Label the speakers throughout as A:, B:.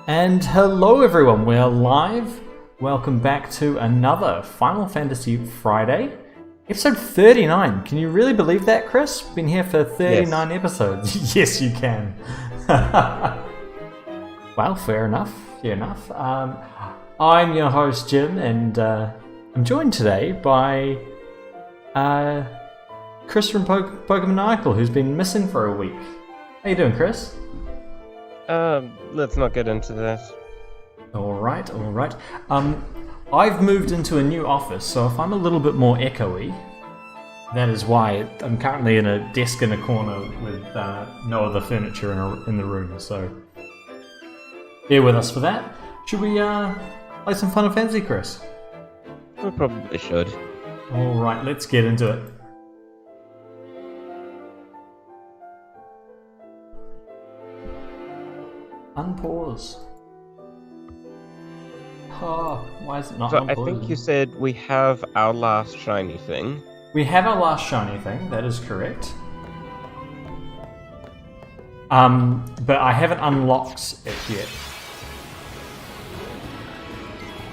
A: And hello everyone, we're live. Welcome back to another Final Fantasy Friday. Episode 39. Can you really believe that, Chris? Been here for 39 episodes. Yes, you can. Well, fair enough. I'm your host, Jim, and I'm joined today by Chris from Pokemon Maniacal, who's been missing for a week. How you doing, Chris?
B: Let's not get into that.
A: All right. I've moved into a new office, so if I'm a little bit more echoey, that is why. I'm currently in a desk in a corner with no other furniture in the room, so bear with us for that. Should we play some Final Fantasy, Chris?
B: We probably should.
A: All right, let's get into it. Unpause. Oh, why is it not
B: So
A: unpausing?
B: I think you said we have our last shiny thing.
A: We have our last shiny thing, that is correct. But I haven't unlocked it yet.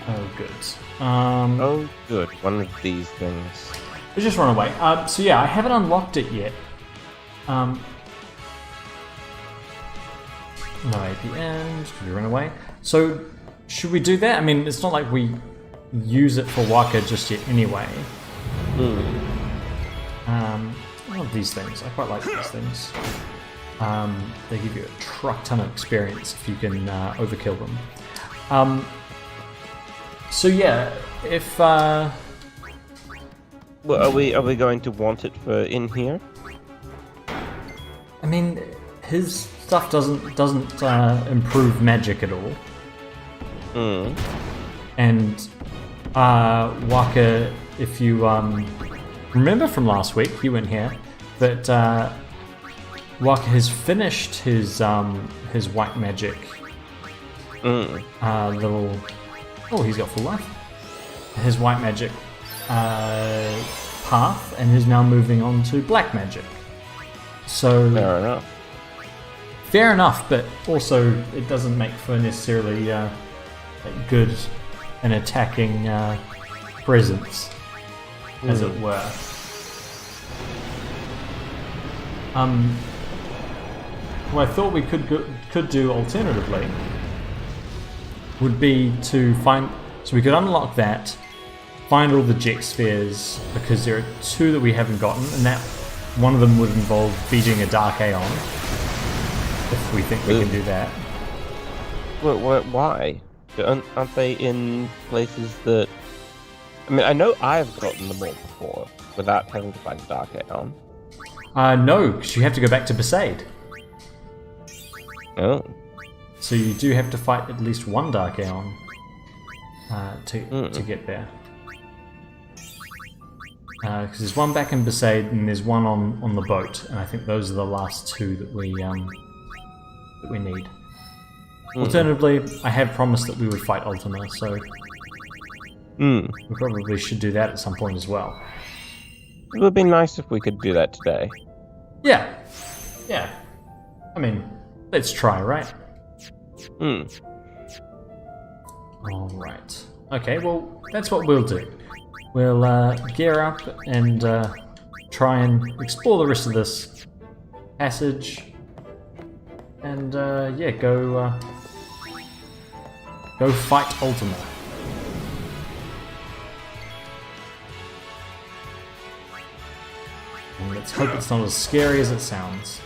A: Oh, good.
B: Oh, good. One of these things.
A: Let's just run away. So yeah, I haven't unlocked it yet. No APNs, could we run away? So, should we do that? I mean, it's not like we use it for Waka just yet anyway. I love these things. I quite like these things. They give you a truck ton of experience if you can overkill them. So yeah, if...
B: Well, are we going to want it for in here?
A: I mean, his stuff doesn't improve magic at all. And Waka, if you remember from last week, you weren't here, but Waka has finished his white magic little. Oh, he's got full life. His white magic path, and is now moving on to black magic. So fair enough, but also it doesn't make for necessarily good an attacking presence, as it were. What I thought we could do alternatively would be to find, so we could unlock that, find all the jet spheres, because there are two that we haven't gotten, and that one of them would involve beating a Dark Aeon, if we think we can do that.
B: Why? Aren't they in places that... I mean, I know I've gotten them all before, without having to fight Dark Aeon.
A: No, because you have to go back to Besaid.
B: Oh.
A: So you do have to fight at least one Dark Aeon to get there. Because there's one back in Besaid and there's one on the boat, and I think those are the last two that we need. Alternatively, I have promised that we would fight Ultima, so we probably should do that at some point as well.
B: It would be nice if we could do that today.
A: Yeah. I mean, let's try, right? Alright. Okay, well, that's what we'll do. We'll gear up and try and explore the rest of this passage. And yeah, go fight Ultima. And let's hope it's not as scary as it sounds.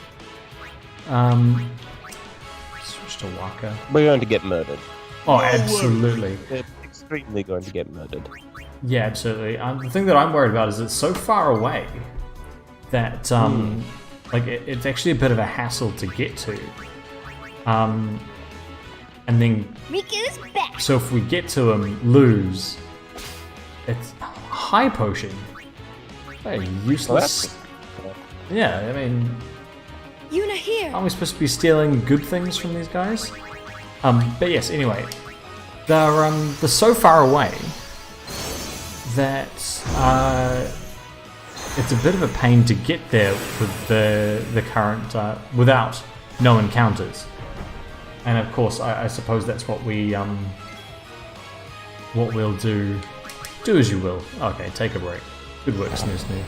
A: Switch to Waka.
B: We're going to get murdered.
A: Oh, absolutely.
B: We're extremely going to get murdered.
A: Yeah, absolutely. The thing that I'm worried about is it's so far away that like it's actually a bit of a hassle to get to. And then
C: Riku's back.
A: So if we get to him, lose. It's high potion. Very useless. Yeah, I mean,
C: Yuna here.
A: aren't we supposed to be stealing good things from these guys? But yes, anyway, they're so far away that it's a bit of a pain to get there with the current without no encounters. And of course, I suppose that's what we'll do. Do as you will. Okay, take a break. Good work, Snoo Snoo.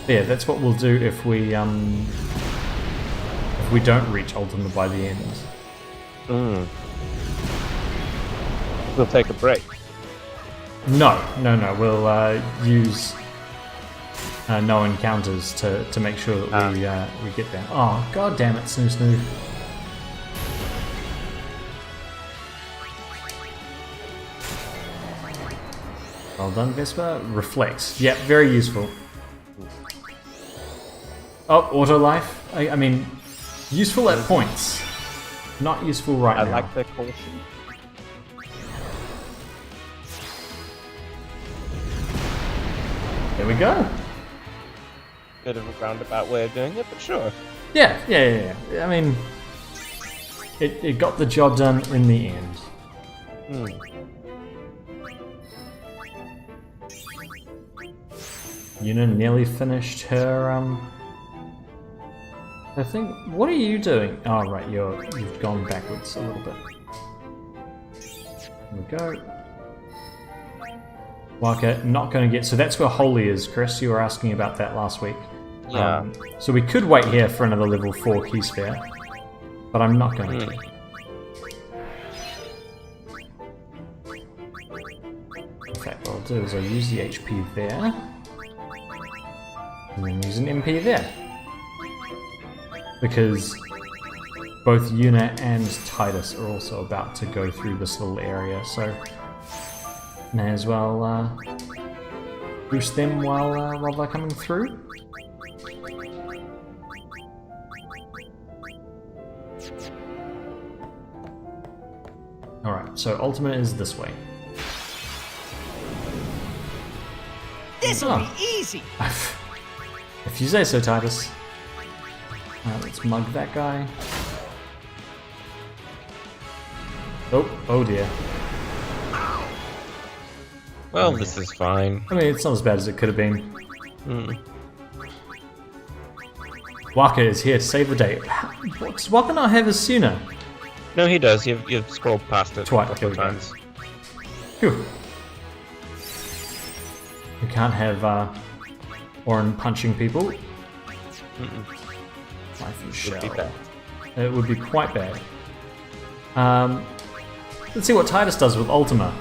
A: Yeah, that's what we'll do if we don't reach Ultima by the end.
B: We'll take a break.
A: No. We'll use no encounters to make sure that we get there. Oh, god damn it, Snoo Snoo. Well done, Vespa. Reflex. Yep, very useful. Oh, auto life. I mean, useful at points. Not useful right now.
B: I like the caution.
A: There we go.
B: Bit of a roundabout way of doing it, but sure.
A: Yeah. I mean, it got the job done in the end. Yuna nearly finished her I think. What are you doing? Oh right, you've gone backwards a little bit. There we go. Waka, not going to get. So that's where Holy is, Chris. You were asking about that last week.
B: Yeah.
A: So we could wait here for another level 4 key spare, but I'm not going to. In fact, what I'll do is I'll use the HP there, and then use an MP there. Because both Yuna and Titus are also about to go through this little area, so may as well boost them while they're coming through. Alright, so Ultima is this way.
C: This'll be easy.
A: If you say so, Titus. Let's mug that guy. Oh dear.
B: Well, this is fine.
A: I mean, it's not as bad as it could have been. Waka is here to save the day. Does Waka not have his sooner?
B: No, he does. You've scrolled past it
A: Twice,
B: a couple
A: here we go.
B: times.
A: Phew. We can't have Orin punching people. Life is
B: Would be bad.
A: It would be quite bad. Let's see what Titus does with Ultima.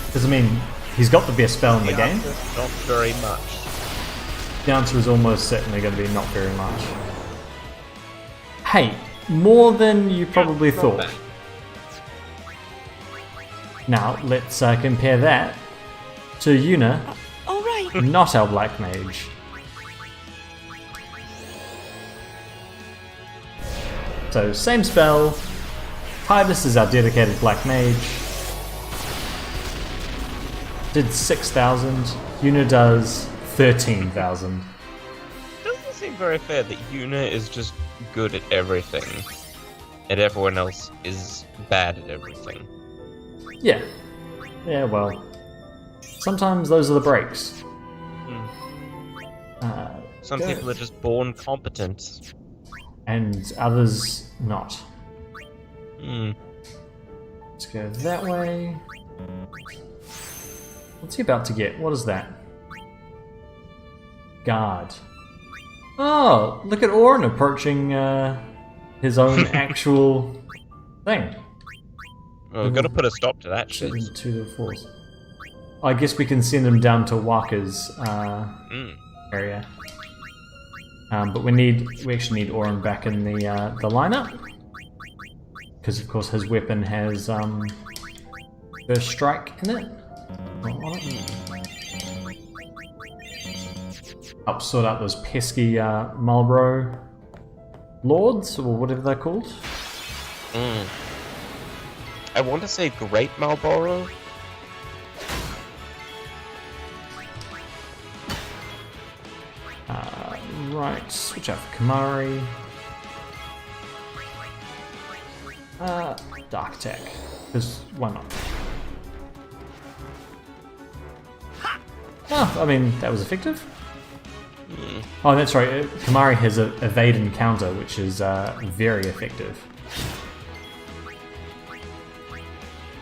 A: Because, I mean, he's got the best spell in the game.
B: Not very much.
A: The answer is almost certainly going to be not very much. Hey, more than you probably thought.
B: bad.
A: Now, let's compare that to Yuna,
C: All right.
A: not our Black Mage. So, same spell. Titus is our dedicated Black Mage. Did 6,000. Yuna does 13,000.
B: Doesn't seem very fair that Yuna is just good at everything, and everyone else is bad at everything.
A: Yeah. Yeah, well. Sometimes those are the breaks.
B: Some
A: Good.
B: people are just born competent.
A: And others not. Let's go that way. What's he about to get? What is that? Guard. Oh, look at Orin approaching his own actual thing.
B: Well, we've got to put a stop to that shit.
A: 7 to the 4s. I guess we can send him down to Waka's area. But we actually need Orin back in the lineup. Because of course his weapon has First Strike in it. Help sort out those pesky Marlboro Lords, or whatever they're called.
B: I want to say Great Marlboro.
A: Right, switch out for Kamari. Dark Tech, because why not? Oh, I mean, that was effective. Oh, that's right. Kamari has a evade and counter, which is very effective.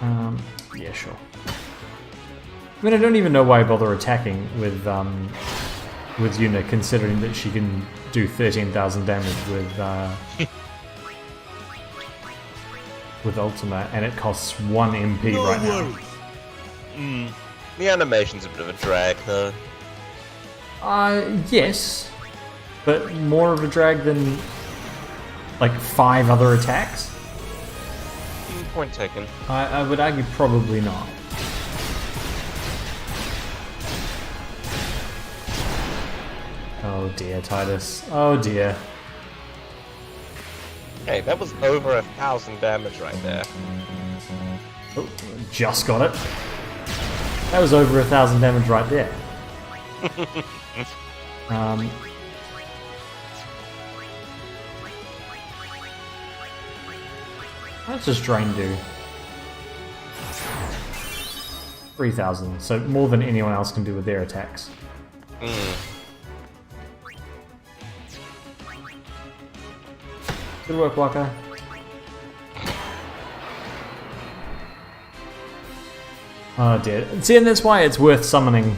A: Yeah, sure. I mean, I don't even know why I bother attacking with Yuna, considering that she can do 13,000 damage with Ultima, and it costs 1 MP right now.
B: The animation's a bit of a drag, though.
A: Yes, but more of a drag than like 5 other attacks.
B: Point taken.
A: I would argue probably not. Oh dear, Titus. Oh dear.
B: Hey, that was over 1,000 damage right there.
A: Oh, just got it. That was over 1,000 damage right there. What does Drain do? 3,000, so more than anyone else can do with their attacks. Good work, Waka. Oh dear. See, and that's why it's worth summoning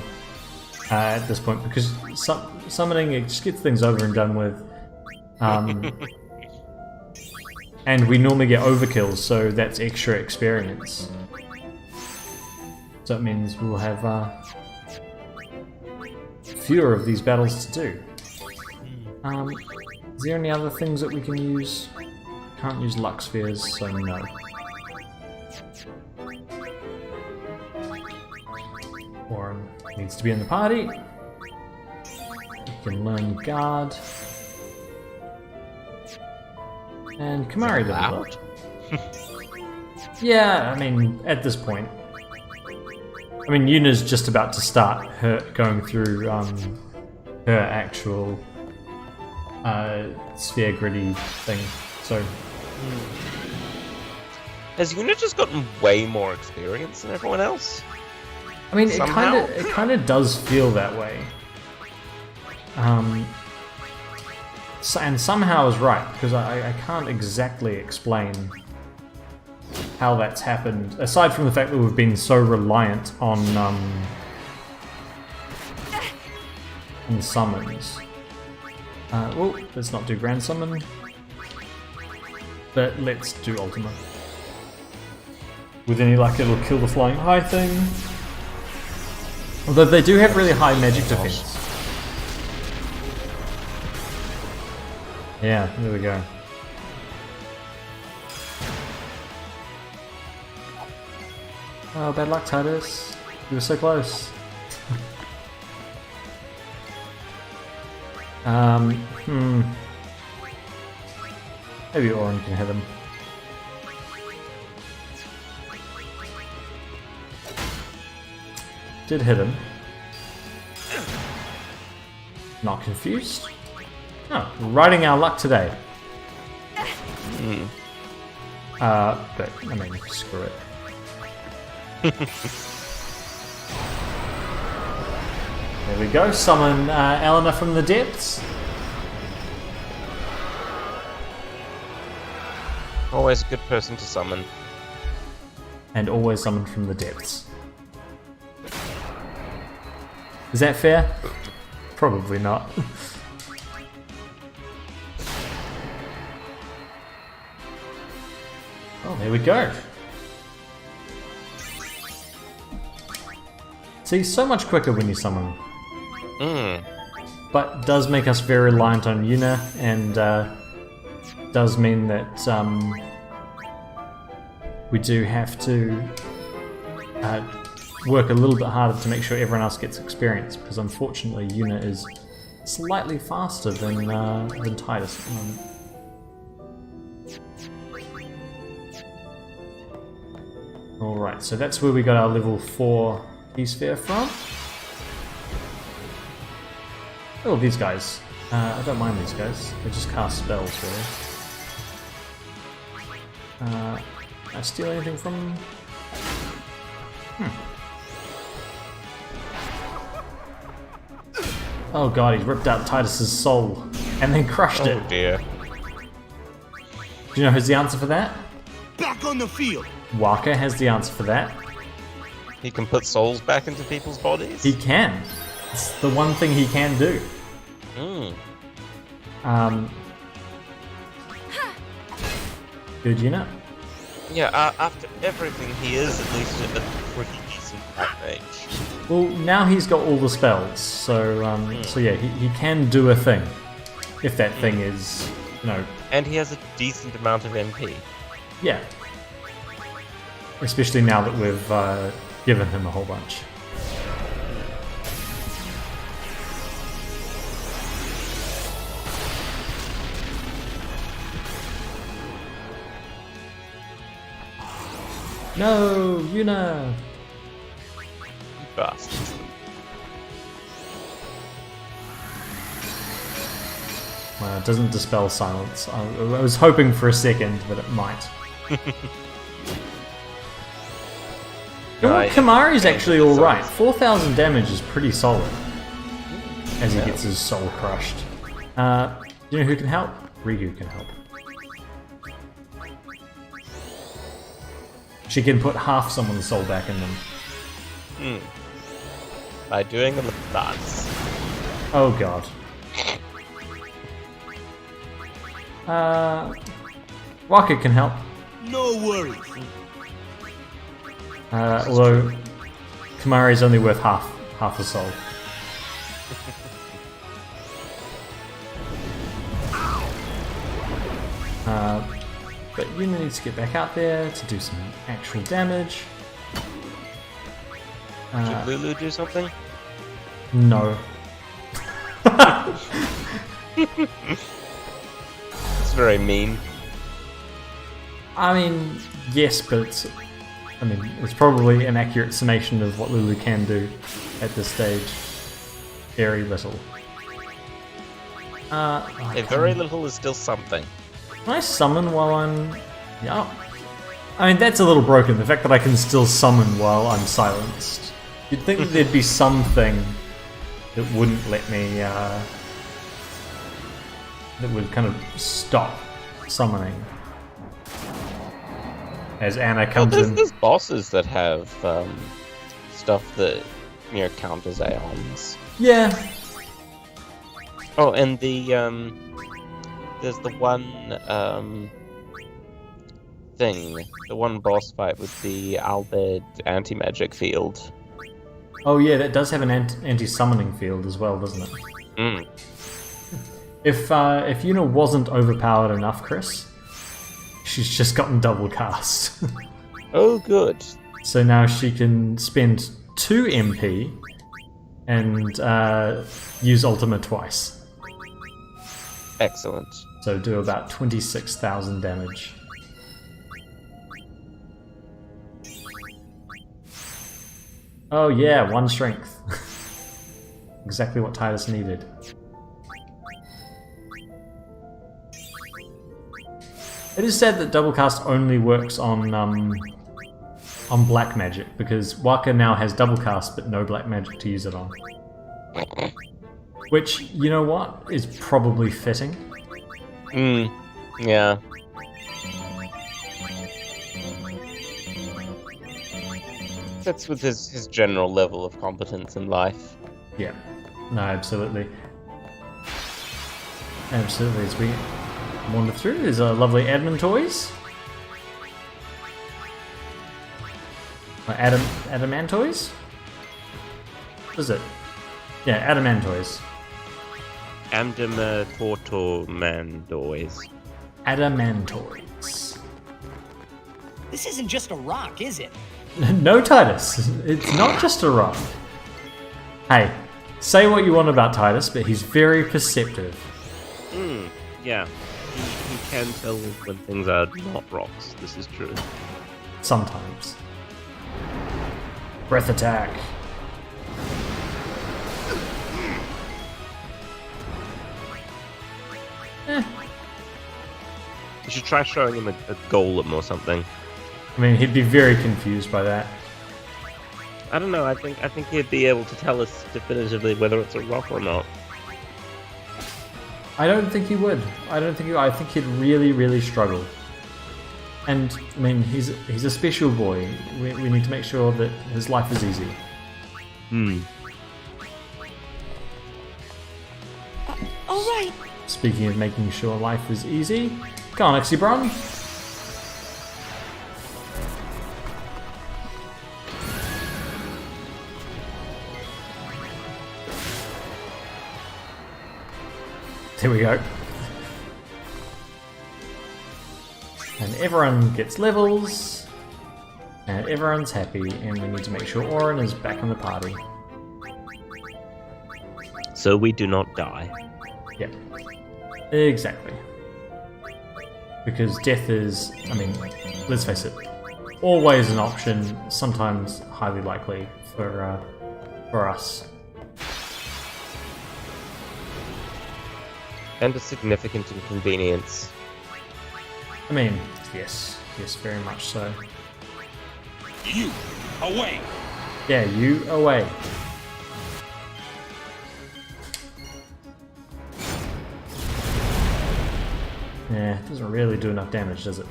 A: at this point, because summoning, it just gets things over and done with. And we normally get overkills, so that's extra experience. So it means we'll have fewer of these battles to do. Is there any other things that we can use? Can't use luck spheres, so no. Warren needs to be in the party. We can learn guard. And Kamari leveled up. Yeah, I mean, at this point. I mean, Yuna's just about to start her going through her actual sphere gritty thing, so.
B: Has Yuna just gotten way more experience than everyone else?
A: I mean,
B: Somehow?
A: it kind of does feel that way. And somehow is right, because I can't exactly explain how that's happened, aside from the fact that we've been so reliant on summons. Well, let's not do Grand Summon, but let's do Ultima. With any luck, it'll kill the Flying High thing. Although they do have really high magic defense. Yeah, there we go. Oh, bad luck, Titus. You were so close. Maybe Orin can hit him. Did hit him. Not confused. Oh, riding our luck today. But, I mean, screw it. There we go, summon Eleanor from the depths.
B: Always a good person to summon.
A: And always summon from the depths. Is that fair? Probably not. Oh, there we go. See, so much quicker when you summon. But does make us very reliant on Yuna, and does mean that we do have to work a little bit harder to make sure everyone else gets experience, because unfortunately Yuna is slightly faster than Titus at the moment. Alright, so that's where we got our level 4 sphere from. Oh, these guys. I don't mind these guys. They just cast spells, really. Can I steal anything from them? Oh god, he's ripped out Titus's soul and then crushed it.
B: Oh dear.
A: Do you know who's the answer for that?
D: Back on the field.
A: Waka has the answer for that.
B: He can put souls back into people's bodies?
A: He can. It's the one thing he can do. Good unit.
B: Yeah, after everything, he is at least a pretty decent black mage.
A: Well, now he's got all the spells, so so yeah, he can do a thing. If that thing is, you know...
B: And he has a decent amount of MP.
A: Yeah. Especially now that we've given him a whole bunch. No, Yuna!
B: Bastards.
A: Well, it doesn't dispel silence. I was hoping for a second that it might. Kamari's actually alright. 4,000 damage is pretty solid. As he gets his soul crushed. You know who can help? Ryu can help. She can put half someone's soul back in them.
B: By doing a little dance.
A: Oh god. Waka can help.
D: No worries.
A: Although Kamari's only worth half a soul. But Yuna needs to get back out there to do some actual damage.
B: Should Lulu do something?
A: No.
B: It's very mean.
A: I mean, yes, but it's probably an accurate summation of what Lulu can do at this stage. Very little.
B: Very little is still something.
A: Can I summon while I'm... Yeah. I mean, that's a little broken, the fact that I can still summon while I'm silenced. You'd think that there'd be something that wouldn't let me, that would kind of stop summoning. As Anna comes in.
B: There's bosses that have stuff that count as aeons.
A: Yeah.
B: Oh, and there's the one the one boss fight with the Albed anti-magic field.
A: Oh yeah, that does have an anti-summoning field as well, doesn't it? If Yuna wasn't overpowered enough, Chris, she's just gotten double cast.
B: Oh, good.
A: So now she can spend 2 MP and use Ultima twice.
B: Excellent.
A: So do about 26,000 damage. Oh yeah, 1 strength. Exactly what Titus needed. It is said that double cast only works on black magic, because Waka now has double cast but no black magic to use it on. Which, you know what, is probably fitting.
B: Yeah. That's with his general level of competence in life.
A: Yeah. No, absolutely. Absolutely. As we wander through, there's a lovely admin toys. Adamantoys? What is it? Yeah, Adamantoys.
B: Adamantoys.
A: Adamantoys.
E: This isn't just a rock, is it?
A: No, Titus. It's not just a rock. Hey, say what you want about Titus, but he's very perceptive.
B: Yeah. He can tell when things are not rocks. This is true.
A: Sometimes. Breath attack.
B: You should try showing him a golem or something.
A: I mean, he'd be very confused by that.
B: I don't know. I think he'd be able to tell us definitively whether it's a rock or not.
A: I don't think he would. I think he'd really, really struggle. And I mean, he's a special boy. We need to make sure that his life is easy.
C: All right.
A: Speaking of making sure life is easy, come on, Oxybron. There we go. And everyone gets levels, and everyone's happy, and we need to make sure Orin is back in the party.
B: So we do not die.
A: Yeah, exactly. Because death is, I mean, let's face it, always an option, sometimes highly likely for us.
B: And a significant inconvenience.
A: I mean, yes, very much so.
D: You, away!
A: Yeah, you away. Yeah, it doesn't really do enough damage, does it?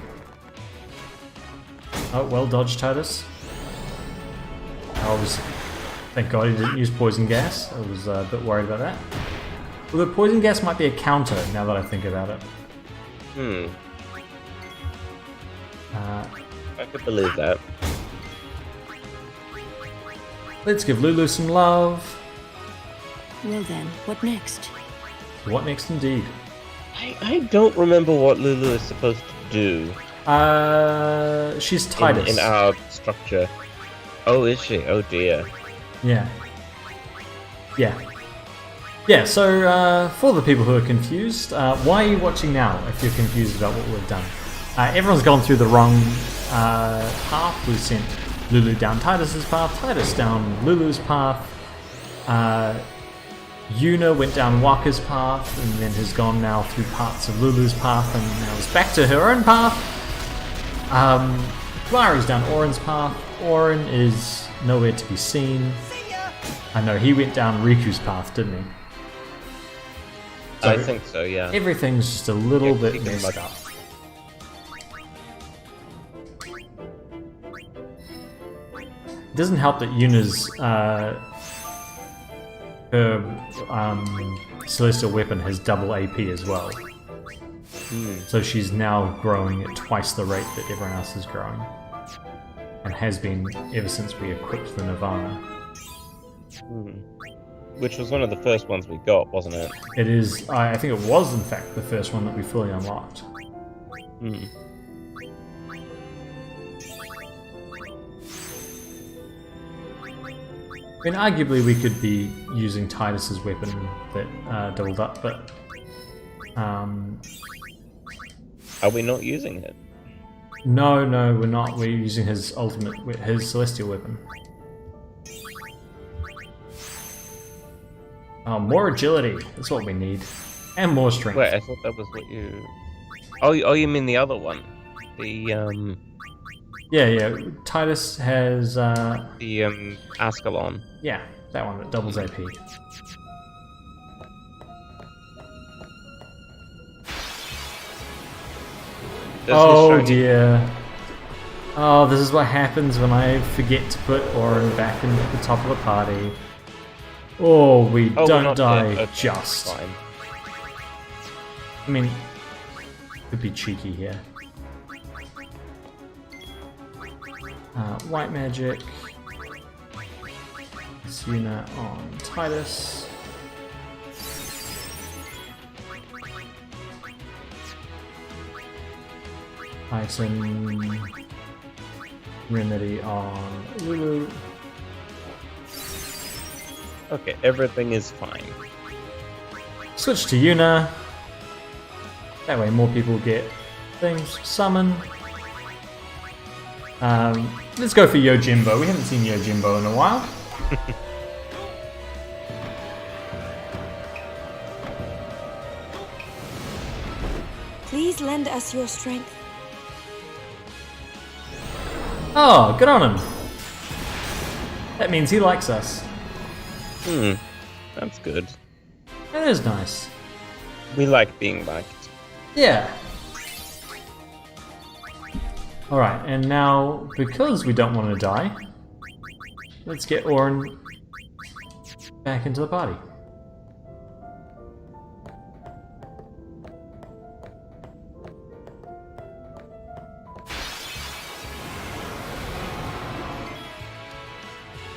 A: Oh, well dodged, Titus. Thank God he didn't use poison gas. I was a bit worried about that. Well, the poison gas might be a counter, now that I think about it.
B: I could believe that.
A: Let's give Lulu some love.
C: Well then, what next?
A: What next, indeed?
B: I don't remember what Lulu is supposed to do.
A: She's Titus.
B: In our structure. Oh, is she? Oh dear.
A: Yeah. Yeah, so for the people who are confused, why are you watching now if you're confused about what we've done? Everyone's gone through the wrong path. We sent Lulu down Titus's path, Titus down Lulu's path. Yuna went down Waka's path and then has gone now through parts of Lulu's path and now is back to her own path. Clara's down Orin's path. Orin is nowhere to be seen. I know, he went down Riku's path, didn't he? So
B: I think so, yeah.
A: Everything's just a little bit messed up. It doesn't help that Yuna's her celestial weapon has double AP as well. So she's now growing at twice the rate that everyone else is growing. And has been ever since we equipped the Nirvana.
B: Which was one of the first ones we got, wasn't it?
A: It is, I think it was in fact the first one that we fully unlocked. I mean, arguably we could be using Titus's weapon that doubled up, but
B: Are we not using it?
A: no, we're not. We're using his his celestial weapon. More agility. That's what we need, and more strength.
B: Wait, I thought that was what you. Oh, you mean the other one? The
A: Yeah. Titus has
B: the Ascalon.
A: yeah, that one that doubles AP. Oh dear. Oh, this is what happens when I forget to put Orin back in the top of the party. Oh, we don't die
B: dead. Okay,
A: just.
B: fine.
A: I mean, could be cheeky here. White magic. Yuna on Titus. Item remedy on Lulu.
B: Okay, everything is fine.
A: Switch to Yuna. That way more people get things. Summon. Let's go for Yojimbo. We haven't seen Yojimbo in a while.
C: Please lend us your strength.
A: Oh, good on him. That means he likes us.
B: That's good.
A: That is nice.
B: We like being liked.
A: Yeah. Alright, and now, because we don't want to die, let's get Orin back into the party.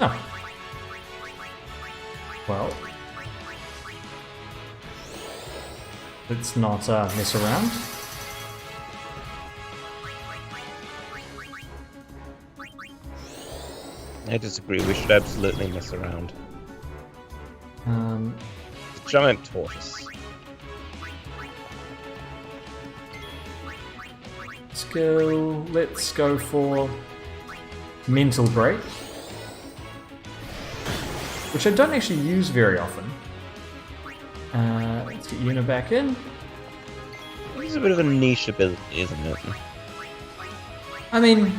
A: Oh. Well. Let's not mess around.
B: I disagree. We should absolutely mess around.
A: Um,
B: Giant tortoise.
A: let's go for mental break, which I don't actually use very often. Let's get Yuna back in.
B: It's a bit of a niche ability, isn't it?
A: I mean,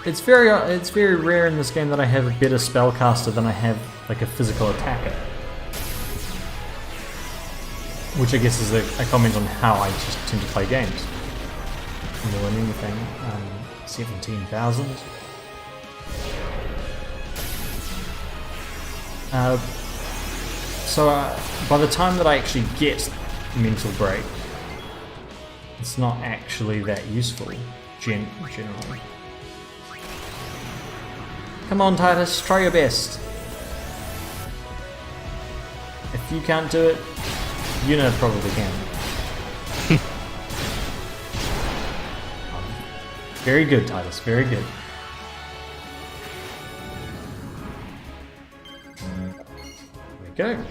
A: it's very rare in this game that I have a better spellcaster than I have like a physical attacker. Which I guess is a comment on how I just tend to play games. More than anything. 17,000. So by the time that I actually get mental break, it's not actually that useful, generally. Come on, Titus, try your best. If you can't do it, Yuna probably can. Very good, Titus, very good. There we go.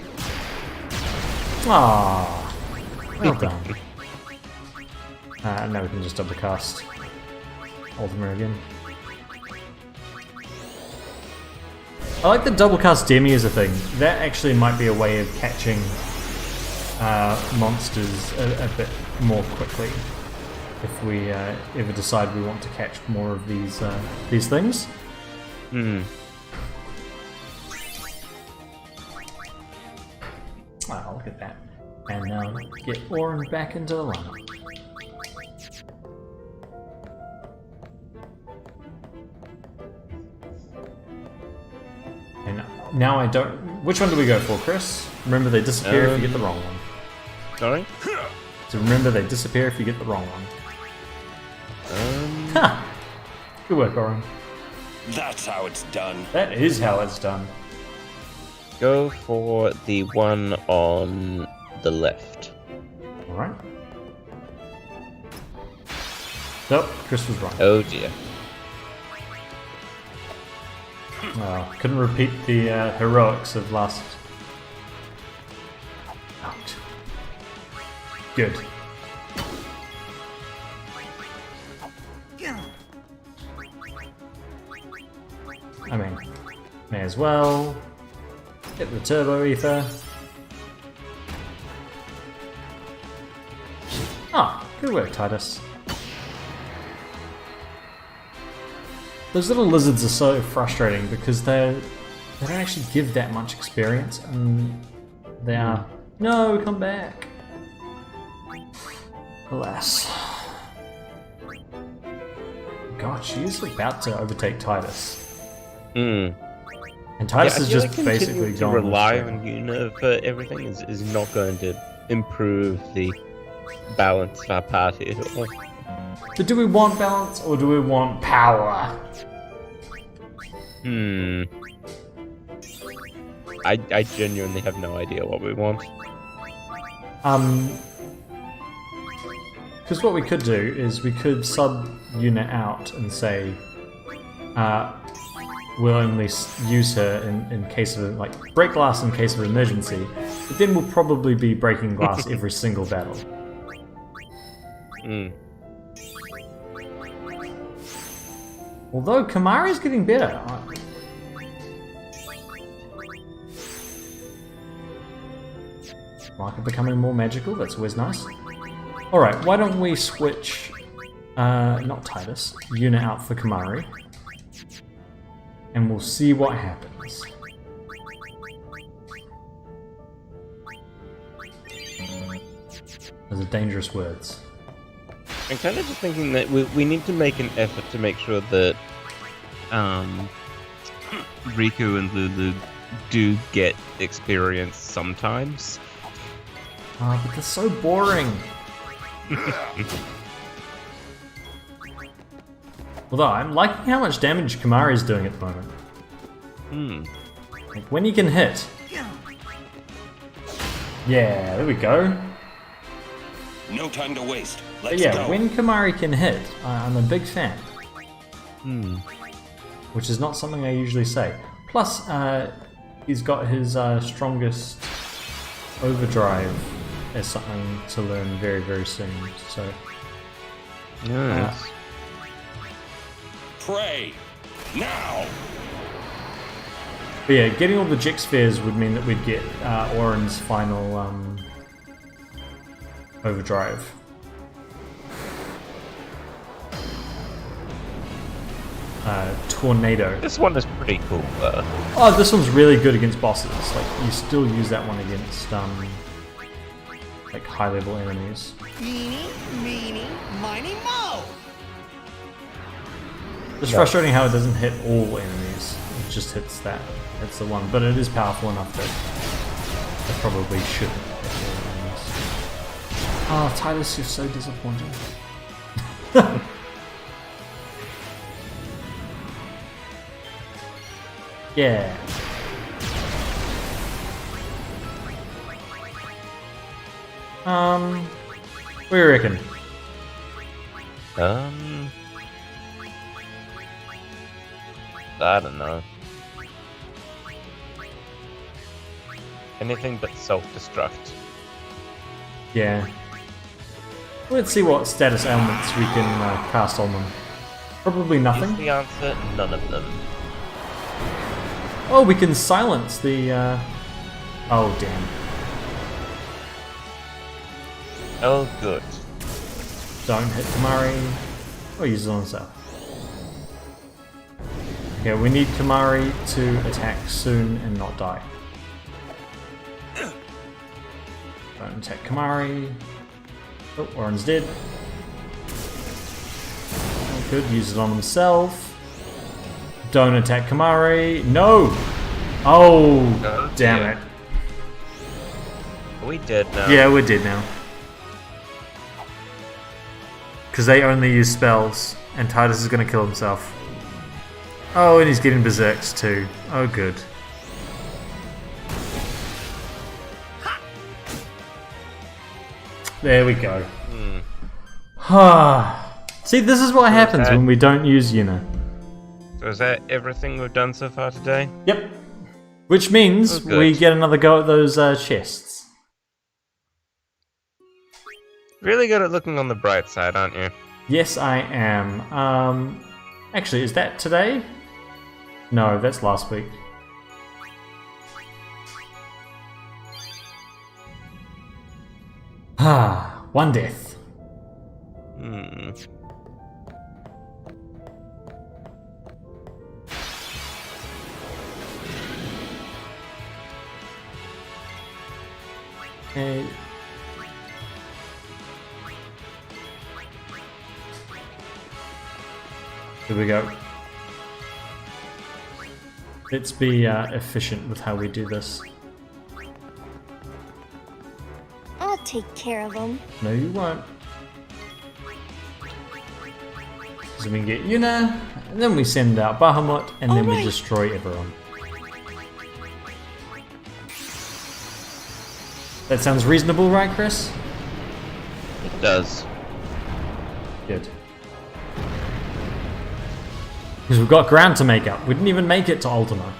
A: Ah, well done. Now we can just double cast Ultima again. I like the double cast Demi as a thing. That actually might be a way of catching monsters a bit more quickly if we ever decide we want to catch more of these things. Oh, look at that. And now get Orin back into the lineup. And now I don't... Which one do we go for, Chris? Remember, they disappear if you get the wrong one.
B: Sorry?
A: So remember, they disappear if you get the wrong one. Ha! Good work, Orin.
D: That's how it's done.
A: That is how it's done.
B: Go for the one on the left.
A: Alright. Nope, Chris was wrong.
B: Oh dear.
A: Couldn't repeat the heroics of last... Out. Good. I mean, may as well get the turbo ether. Ah, good work, Titus. Those little lizards are so frustrating because they don't actually give that much experience, and they are... No, come back! Alas. God, she is about to overtake Titus. And Titus is just basically
B: to
A: gone.
B: Rely on Yuna for everything is not going to improve the balance of our party at all.
A: But do we want balance or do we want power?
B: I genuinely have no idea what we want.
A: Because what we could do is we could sub Yuna out and say, we'll only use her in case of, like, break glass in case of emergency, but then we'll probably be breaking glass every single battle. Although Kamari's getting better. Market becoming more magical, that's always nice. Alright, why don't we switch, not Titus, Yuna out for Kamari. And we'll see what happens. Those are dangerous words.
B: I'm kind of just thinking that we need to make an effort to make sure that Riku and Lulu do get experience sometimes.
A: Ah, but they're so boring. Although I'm liking how much damage Kamari's doing at the moment. Like when he can hit. Yeah, there we go.
D: No time to waste.
A: But
D: Let's
A: yeah,
D: go.
A: when Kamari can hit, I'm a big fan.
B: Hmm.
A: Which is not something I usually say. Plus, he's got his strongest overdrive as something to learn very, very soon. So,
B: Nice.
D: Pray. Now.
A: but yeah, getting all the Jix spheres would mean that we'd get Orin's final overdrive. Tornado.
B: This one is pretty cool, though.
A: Oh, this one's really good against bosses. Like, you still use that one against, like, high-level enemies.
E: Eeny, meeny, miny, mo!
A: It's frustrating how it doesn't hit all enemies. It just hits that. It's the one. But it is powerful enough that it probably shouldn't hit all enemies. Oh, Titus, you're so disappointing. Yeah. What do you reckon?
B: I don't know. Anything but self-destruct.
A: Yeah. Let's see what status ailments we can cast on them. Probably
B: Is
A: nothing.
B: the answer? None of them.
A: Oh, we can silence the. Oh, damn.
B: Oh, good.
A: Don't hit Kamari. Or use it on himself. Okay, we need Kamari to attack soon and not die. Don't attack Kamari. Oh, Orin's dead. Oh, good, use it on himself. Don't attack Kamari. No! Oh,
B: Oh,
A: damn
B: dear.
A: it.
B: Are we dead now?
A: Yeah, we're dead now. Because they only use spells, and Titus is going to kill himself. Oh, and he's getting berserks too. Oh, good. There we go. See, this is what happens when we don't use Yuna.
B: So is that everything we've done so far today?
A: Yep. Which means
B: Oh, good.
A: we get another go at those chests.
B: Really good at looking on the bright side, aren't you?
A: Yes, I am. Actually, is that today? No, that's last week. One death. Okay. Here we go. Let's be efficient with how we do this.
C: I'll take care of them.
A: No, you won't. So we can get Yuna, and then we send out Bahamut, and then we
C: Alright.
A: destroy everyone. That sounds reasonable, right, Chris?
B: It does.
A: Good. Because we've got ground to make up. We didn't even make it to Ultima.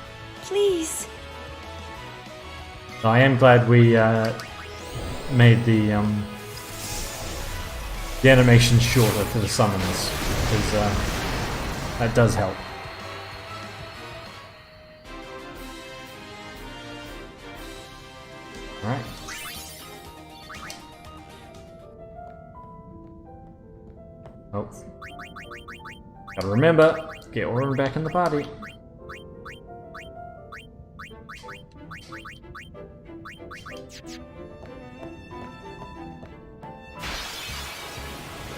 C: Please.
A: So I am glad we made the animation shorter for the summons, because that does help. Alright. Oh. Gotta remember, get Orin back in the party.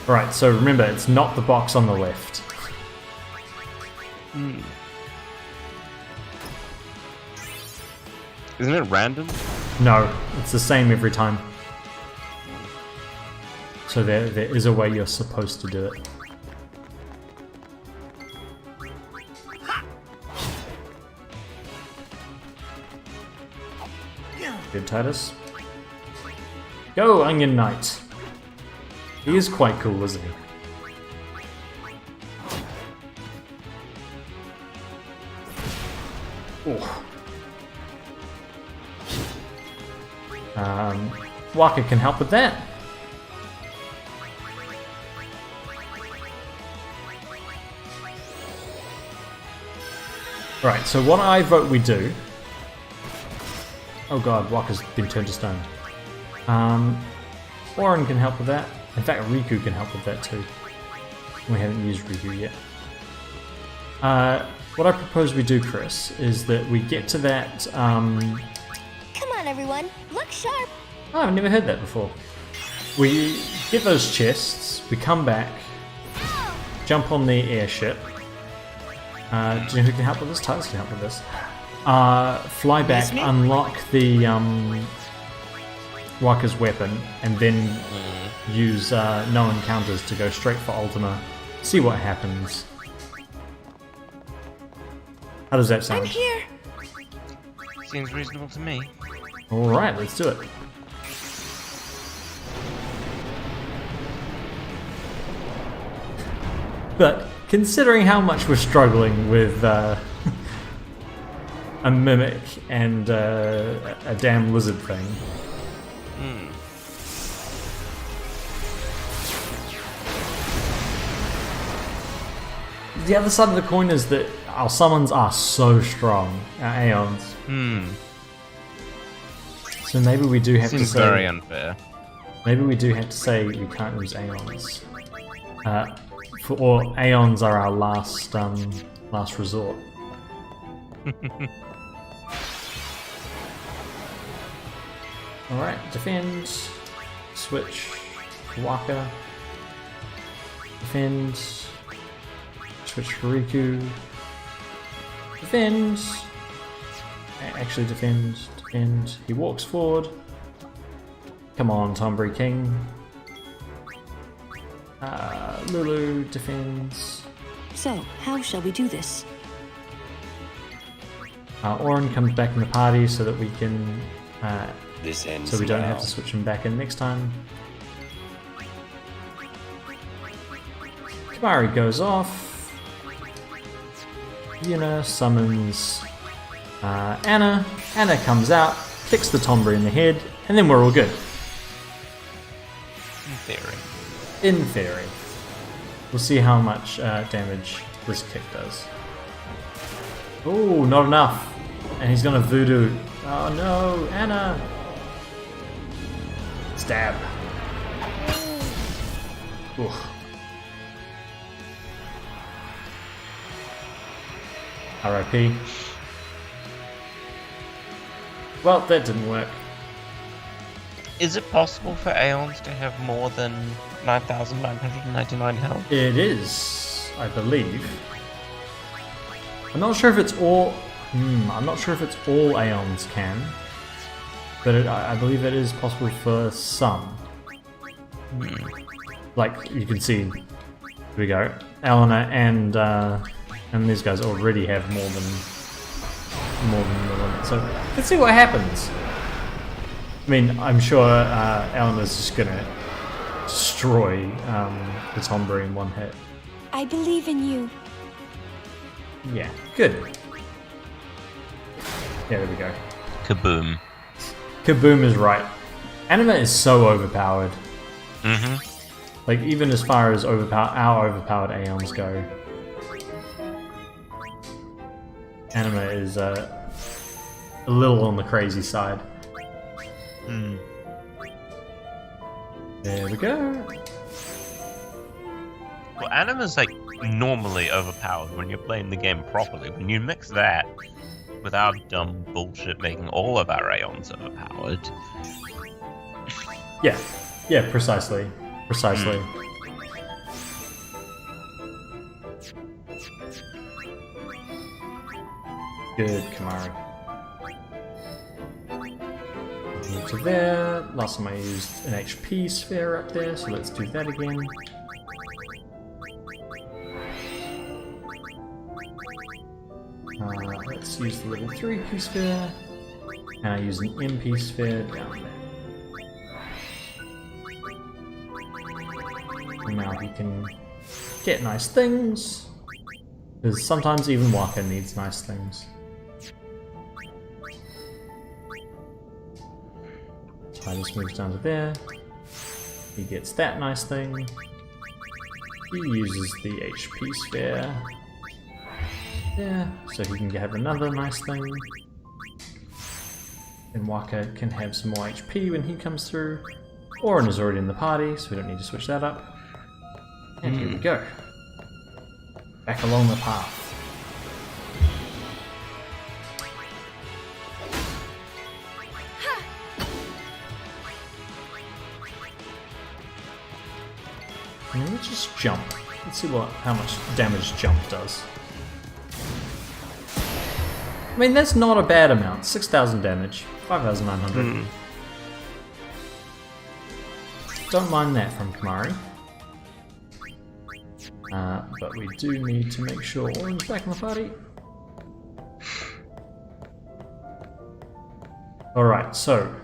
A: Right, so remember, it's not the box on the left.
B: Isn't it random?
A: No, it's the same every time. So there is a way you're supposed to do it. Good, Titus. Go, Onion Knight! He is quite cool, isn't he? Oh. Waka can help with that. Right, so what I vote we do... Oh god, Waka's been turned to stone. Warren can help with that. In fact, Riku can help with that too. We haven't used Riku yet. What I propose we do, Chris, is that we get to that...
F: Come on, everyone. Look sharp.
A: Oh, I've never heard that before. We get those chests, we come back, jump on the airship. Do you know who can help with this? Titus can help with this. Fly back, unlock the Waka's weapon, and then use no encounters to go straight for Ultima. See what happens. How does that sound?
F: I'm here.
B: Seems reasonable to me.
A: Alright, let's do it. But considering how much we're struggling with a mimic and a damn lizard thing. The other side of the coin is that our summons are so strong, our Aeons. So maybe we do have to say...
B: Seems very unfair.
A: Maybe we do have to say we can't use Aeons. Or Aeons are our last resort. Alright, defend, switch, Waka, defend, switch Riku, defend, actually defend, he walks forward, come on Tombury King, Lulu defends.
C: So, how shall we do this?
A: Orin comes back in the party so that we can
D: This ends
A: so we don't
D: now.
A: have to switch him back in next time. Kamari goes off. Yuna summons Anna. Anna comes out, kicks the Tombury in the head, and then we're all good.
B: In theory.
A: In theory. We'll see how much damage this kick does. Oh, not enough. And he's gonna voodoo. Oh no, Anna! Stab. Oof. R.I.P. Well, that didn't work.
B: Is it possible for Aeons to have more than 9,999 health?
A: It is, I believe. I'm not sure if it's all. I'm not sure if it's all Aeons can, but I believe it is possible for some. Like you can see, here we go. Eleanor and these guys already have more than the limit. So let's see what happens. I mean, I'm sure Eleanor's just gonna destroy the Tombury in one hit.
C: I believe in you.
A: Yeah, good. Yeah, there we go.
B: Kaboom.
A: Kaboom is right. Anima is so overpowered. Like, even as far as our overpowered Aeons go. Anima is a little on the crazy side. There we go.
B: Well, Anima's like normally overpowered when you're playing the game properly. When you mix that with our dumb bullshit making all of our Aeons overpowered.
A: Yeah, precisely. Good, Kamari. Move to there. Last time I used an HP sphere up there, so let's do that again. Let's use the level 3 P sphere. And I use an MP sphere down there. And now he can get nice things. Because sometimes even Waka needs nice things. Titus moves down to there. He gets that nice thing. He uses the HP sphere. Yeah, so he can have another nice thing. And Waka can have some more HP when he comes through. Orin is already in the party, so we don't need to switch that up. And here we go. Back along the path. And let's just jump. Let's see how much damage jump does. I mean, that's not a bad amount. 6,000 damage, 5,900. Don't mind that from Kamari. But we do need to make sure Orin's back in the party. Alright, so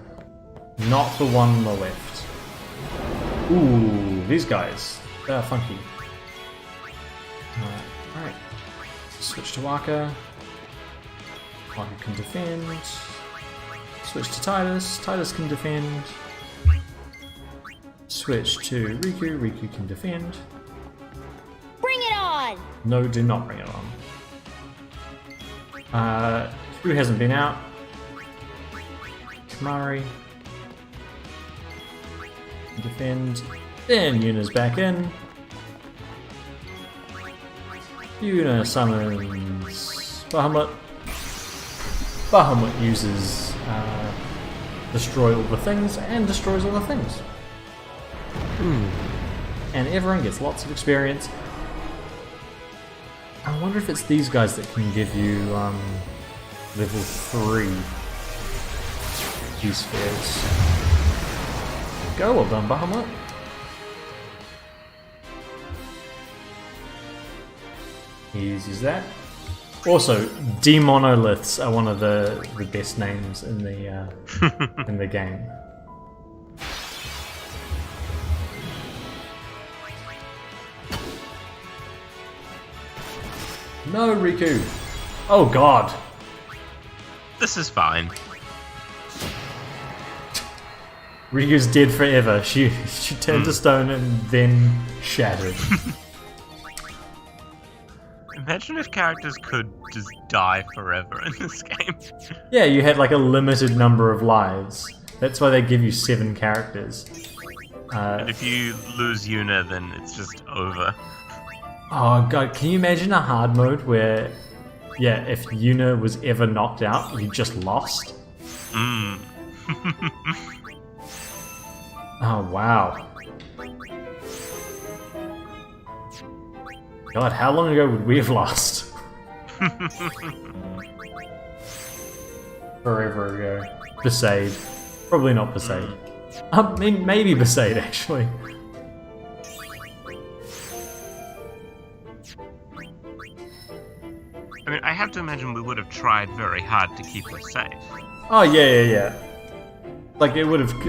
A: not the one on the left. Ooh, these guys. They're funky. Alright. Switch to Waka. Waka can defend. Switch to Titus. Titus can defend. Switch to Riku. Riku can defend.
F: Bring it on!
A: No, do not bring it on. Who hasn't been out? Kamari. Defend. Then Yuna's back in. Yuna summons Bahamut. Bahamut uses destroy all the things and destroys all the things. And everyone gets lots of experience. I wonder if it's these guys that can give you level 3 G-spheres. Go, well done, Bahamut. He uses that. Also, demonoliths are one of the best names in the in the game. No, Riku! Oh god!
B: This is fine.
A: Riku's dead forever. She turned to stone and then shattered.
B: Imagine if characters could just die forever in this game.
A: Yeah, you had like a limited number of lives. That's why they give you 7 characters.
B: And if you lose Yuna, then it's just over.
A: Oh god, can you imagine a hard mode where, yeah, if Yuna was ever knocked out, you just lost? Oh wow. God, how long ago would we have lost? Forever ago. Besaid. Probably not Besaid. I mean, maybe Besaid, actually.
B: I mean, I have to imagine we would have tried very hard to keep her safe.
A: Oh, yeah. Like, it would have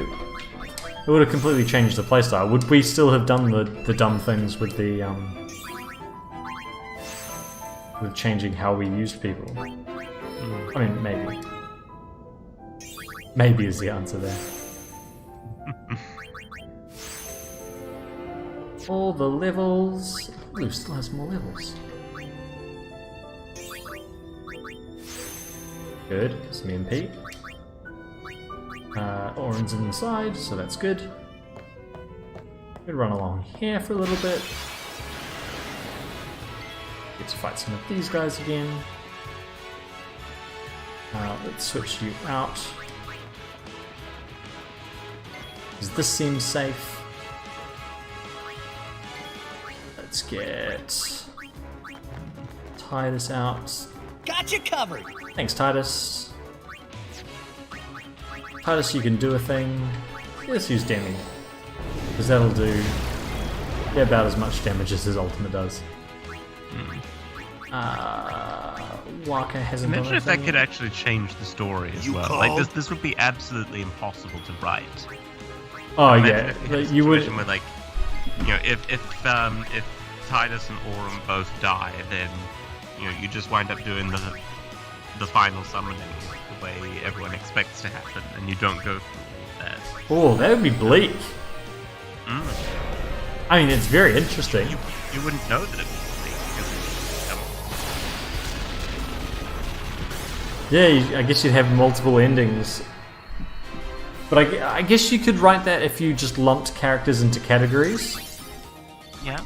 A: completely changed the playstyle. Would we still have done the dumb things with the, with changing how we used people? I mean, maybe. Maybe is the answer there. All the levels... Blue still has more levels. Good, some MP. Orange inside, so that's good. Could run along here for a little bit. Get to fight some of these guys again. Let's switch you out. Does this seem safe? Let's get... tie this out.
E: Got you covered.
A: Thanks, Titus. Titus, you can do a thing. Let's use Demi. Because that'll do about as much damage as his ultimate does. Waka hasn't done
B: Imagine if that
A: anything.
B: could actually change the story as well. Like this would be absolutely impossible to write.
A: Oh
B: Imagine
A: yeah,
B: if you had a
A: you would.
B: situation where, like, you know, if Titus and Aurum both die, then you know you just wind up doing the final summoning the way everyone expects to happen, and you don't go through that.
A: Oh, that would be bleak.
B: Mm.
A: I mean, it's very interesting.
B: You wouldn't know that it was bleak because
A: Yeah, I guess you'd have multiple endings. But I guess you could write that if you just lumped characters into categories.
B: yeah.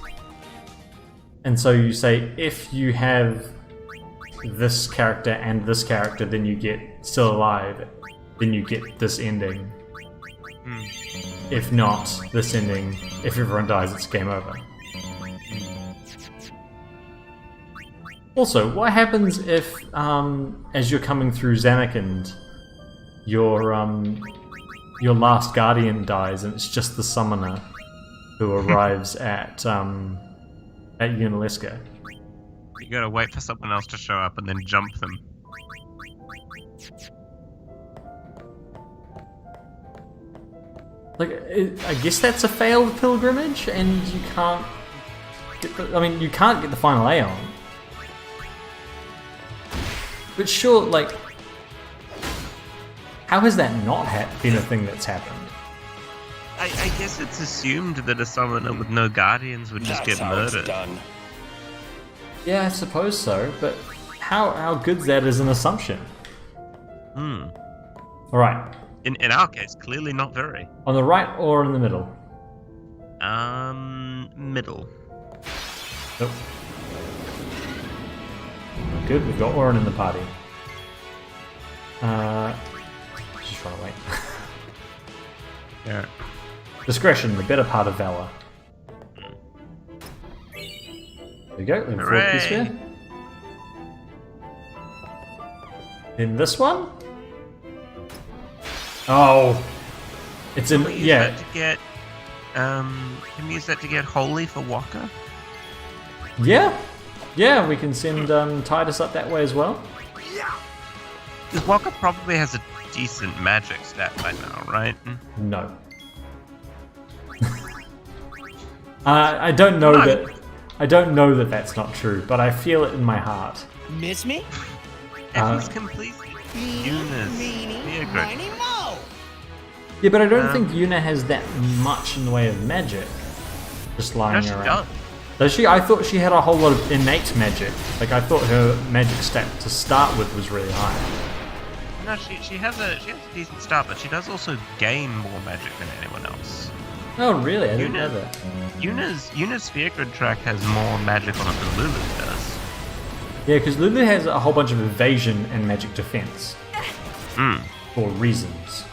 A: And so you say, if you have this character and this character, then you get still alive, then you get this ending. If not, this ending, if everyone dies, it's game over. Also, what happens if, as you're coming through Zanarkand, your last guardian dies and it's just the summoner who arrives at Unaliska?
B: You gotta wait for someone else to show up and then jump them.
A: Like, I guess that's a failed pilgrimage, and you can't you can't get the final Aeon. But sure, like, how has that not been a thing that's happened?
B: I guess it's assumed that a summoner with no guardians would just get murdered.
D: Done.
A: Yeah, I suppose so, but how good's that as an assumption? Alright,
B: In our case, clearly not very.
A: on the right or in the middle?
B: Middle.
A: Nope. Good, we've got Orin in the party. Just trying to wait.
B: Yeah.
A: Discretion, the better part of valor. There you go, level 4
B: Hooray.
A: key sphere. In this one? Oh, it's in,
B: Can we use
A: yeah.
B: that to get, can we use that to get Holy for Waka?
A: Yeah, we can send Titus up that way as well.
B: Because Waka probably has a decent magic stat by now, right?
A: No. I don't know that. I don't know that that's not true, but I feel it in my heart.
E: Miss me?
B: And he's completely Yuna's
E: Meeny,
B: Spear
E: miny, mo.
A: Yeah, but I don't think Yuna has that much in the way of magic just
B: No,
A: lying
B: she
A: around.
B: does.
A: Does she? I thought she had a whole lot of innate magic. Like, I thought her magic stat to start with was really high.
B: No, she has a decent start, but she does also gain more magic than anyone else.
A: Oh, really? I didn't know that.
B: Yuna's Spear Grid track has more magic on it than Lulu does.
A: Yeah, because Lulu has a whole bunch of evasion and magic defense. For reasons.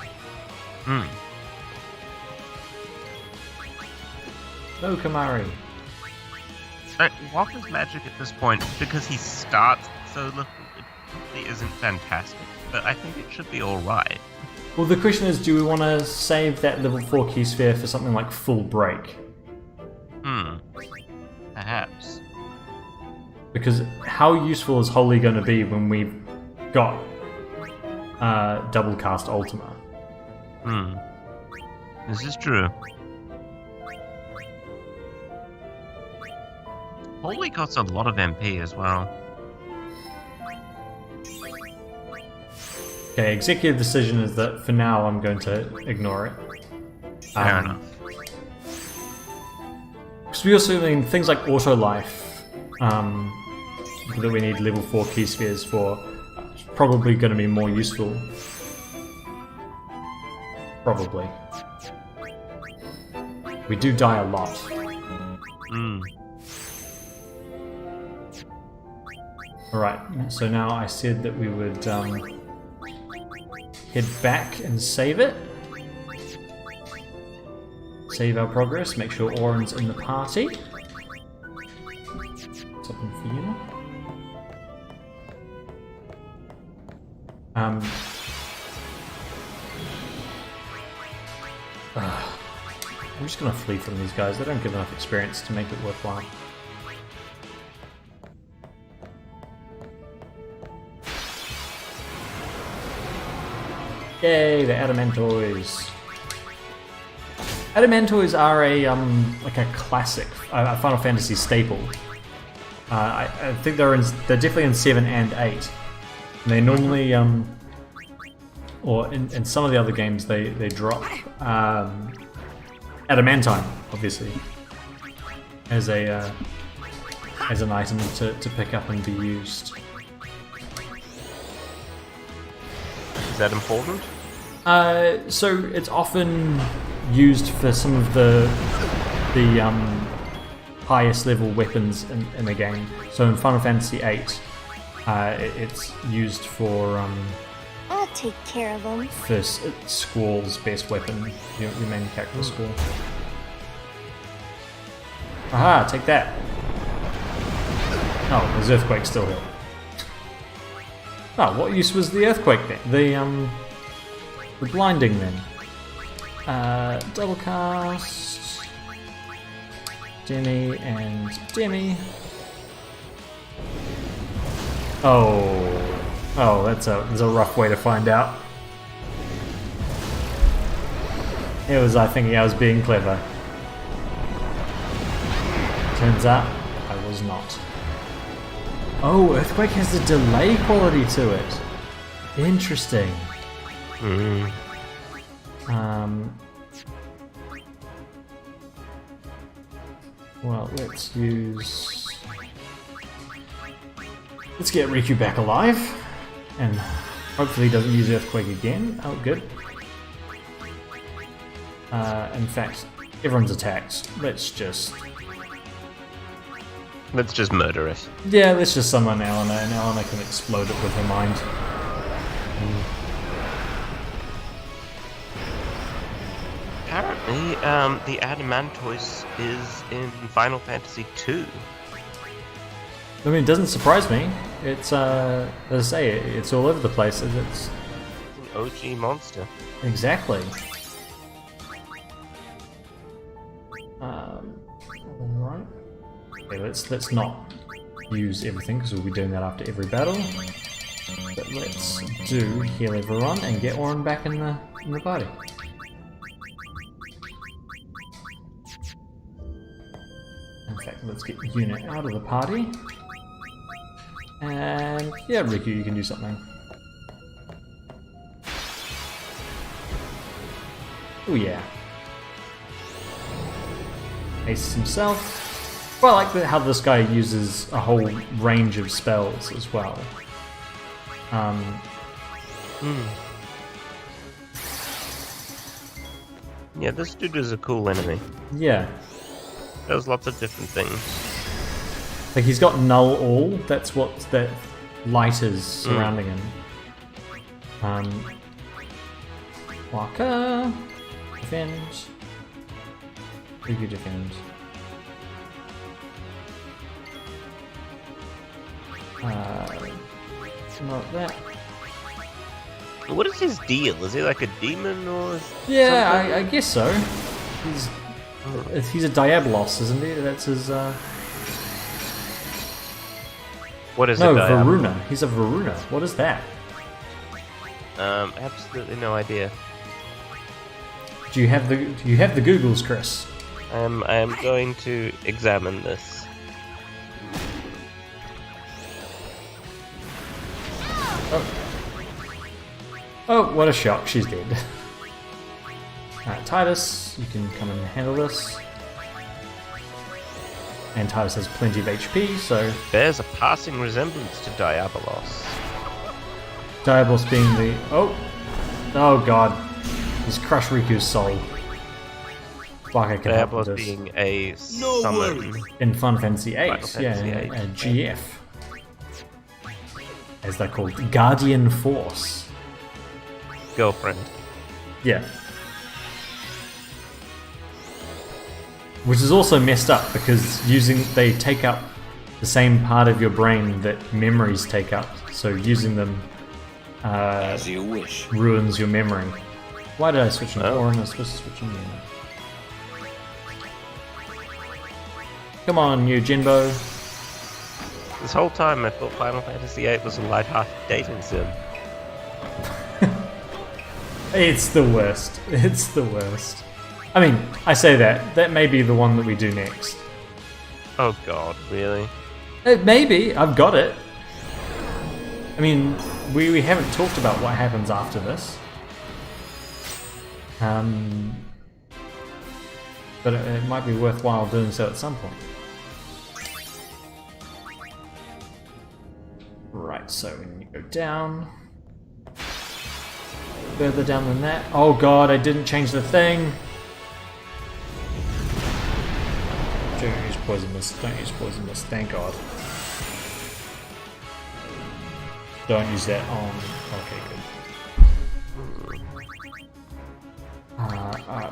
A: No, Kamari.
B: Walker's magic at this point, because he starts so little, it probably isn't fantastic, but I think it should be alright.
A: Well, the question is, do we want to save that level 4 key sphere for something like full break?
B: Perhaps.
A: Because how useful is Holy going to be when we've got double cast Ultima?
B: This is true. Holy costs a lot of MP as well.
A: Okay, executive decision is that for now I'm going to ignore it.
B: Fair enough.
A: Because we also mean things like auto life that we need level 4 key spheres for. It's probably going to be more useful. Probably. We do die a lot. Alright, so now I said that we would head back and save it. Save our progress, make sure Orin's in the party. Something for you. I'm just gonna flee from these guys. They don't give enough experience to make it worthwhile. Yay, the Adamantoys. Adamantoys are a like a classic, a Final Fantasy staple. I think they're definitely in 7 and 8. And they normally or in some of the other games they drop adamantine, obviously, as an item to pick up and be used.
B: Is that important?
A: So it's often used for some of the highest level weapons in the game. So in Final Fantasy VIII, it's used for
F: I'll take care of them.
A: Squall's best weapon, your main character Squall. Aha, take that. Oh, there's Earthquake still here. Oh, what use was the Earthquake then? The blinding then. Double cast. Demi and Demi. Oh, that's a rough way to find out. It was, I think I was being clever. Turns out, I was not. Oh, Earthquake has a delay quality to it. Interesting. Well, let's get Riku back alive, and hopefully he doesn't use Earthquake again. Oh, good. In fact, everyone's attacked. Let's just
B: murder it.
A: Yeah, let's just summon Elena, and Elena can explode it with her mind.
B: Apparently, the Adamantoys is in Final Fantasy II.
A: I mean, it doesn't surprise me. It's, as I say, it's all over the place. It's
B: an OG monster.
A: Exactly. Alright. Okay, let's not use everything because we'll be doing that after every battle. But let's do heal everyone and get Auron back in the party. In fact, let's get Yuna out of the party. And yeah, Riku, you can do something. Oh yeah. Ace himself. Well, I like how this guy uses a whole range of spells as well.
B: Yeah, this dude is a cool enemy.
A: Yeah.
B: Does lots of different things.
A: Like he's got null all. That's what that light is surrounding him. Waka. Defend. Riku defend. Not that.
B: What is his deal? Is he like a demon or
A: Yeah, I guess so. He's a Diabolos, isn't he? That's his.
B: What is
A: no,
B: a Diabolos?
A: Varuna. He's a Varuna. What is that?
B: Absolutely no idea.
A: Do you have the Googles, Chris?
B: I am going to examine this.
A: Oh, what a shock! She's dead. Alright, Titus, you can come and handle this. And Titus has plenty of HP, so
B: There's a passing resemblance to Diabolos.
A: Diabolos being the oh god, he's crushed Riku's soul. Like I can help with
B: Diabolos
A: this.
B: being a summon.
A: In Final Fantasy VIII,
B: Fantasy
A: yeah,
B: VIII.
A: GF, as they're called, Guardian Force.
B: Girlfriend.
A: Yeah. Which is also messed up because they take up the same part of your brain that memories take up. So using them
D: As you wish.
A: ruins your memory. Why did I switch into Orin? I was supposed to switch into you. Come on, you Jinbo.
G: This whole time I thought Final Fantasy VIII was a light-hearted dating sim.
A: It's the worst. It's the worst. I mean, I say that. That may be the one that we do next.
G: Oh god, really?
A: Maybe. I've got it. I mean, we haven't talked about what happens after this. But it might be worthwhile doing so at some point. Right, so when you go down... Further down than that... Oh god, I didn't change the thing! Don't use poison mist, don't use poison mist, thank god. Don't use that on... Okay, good.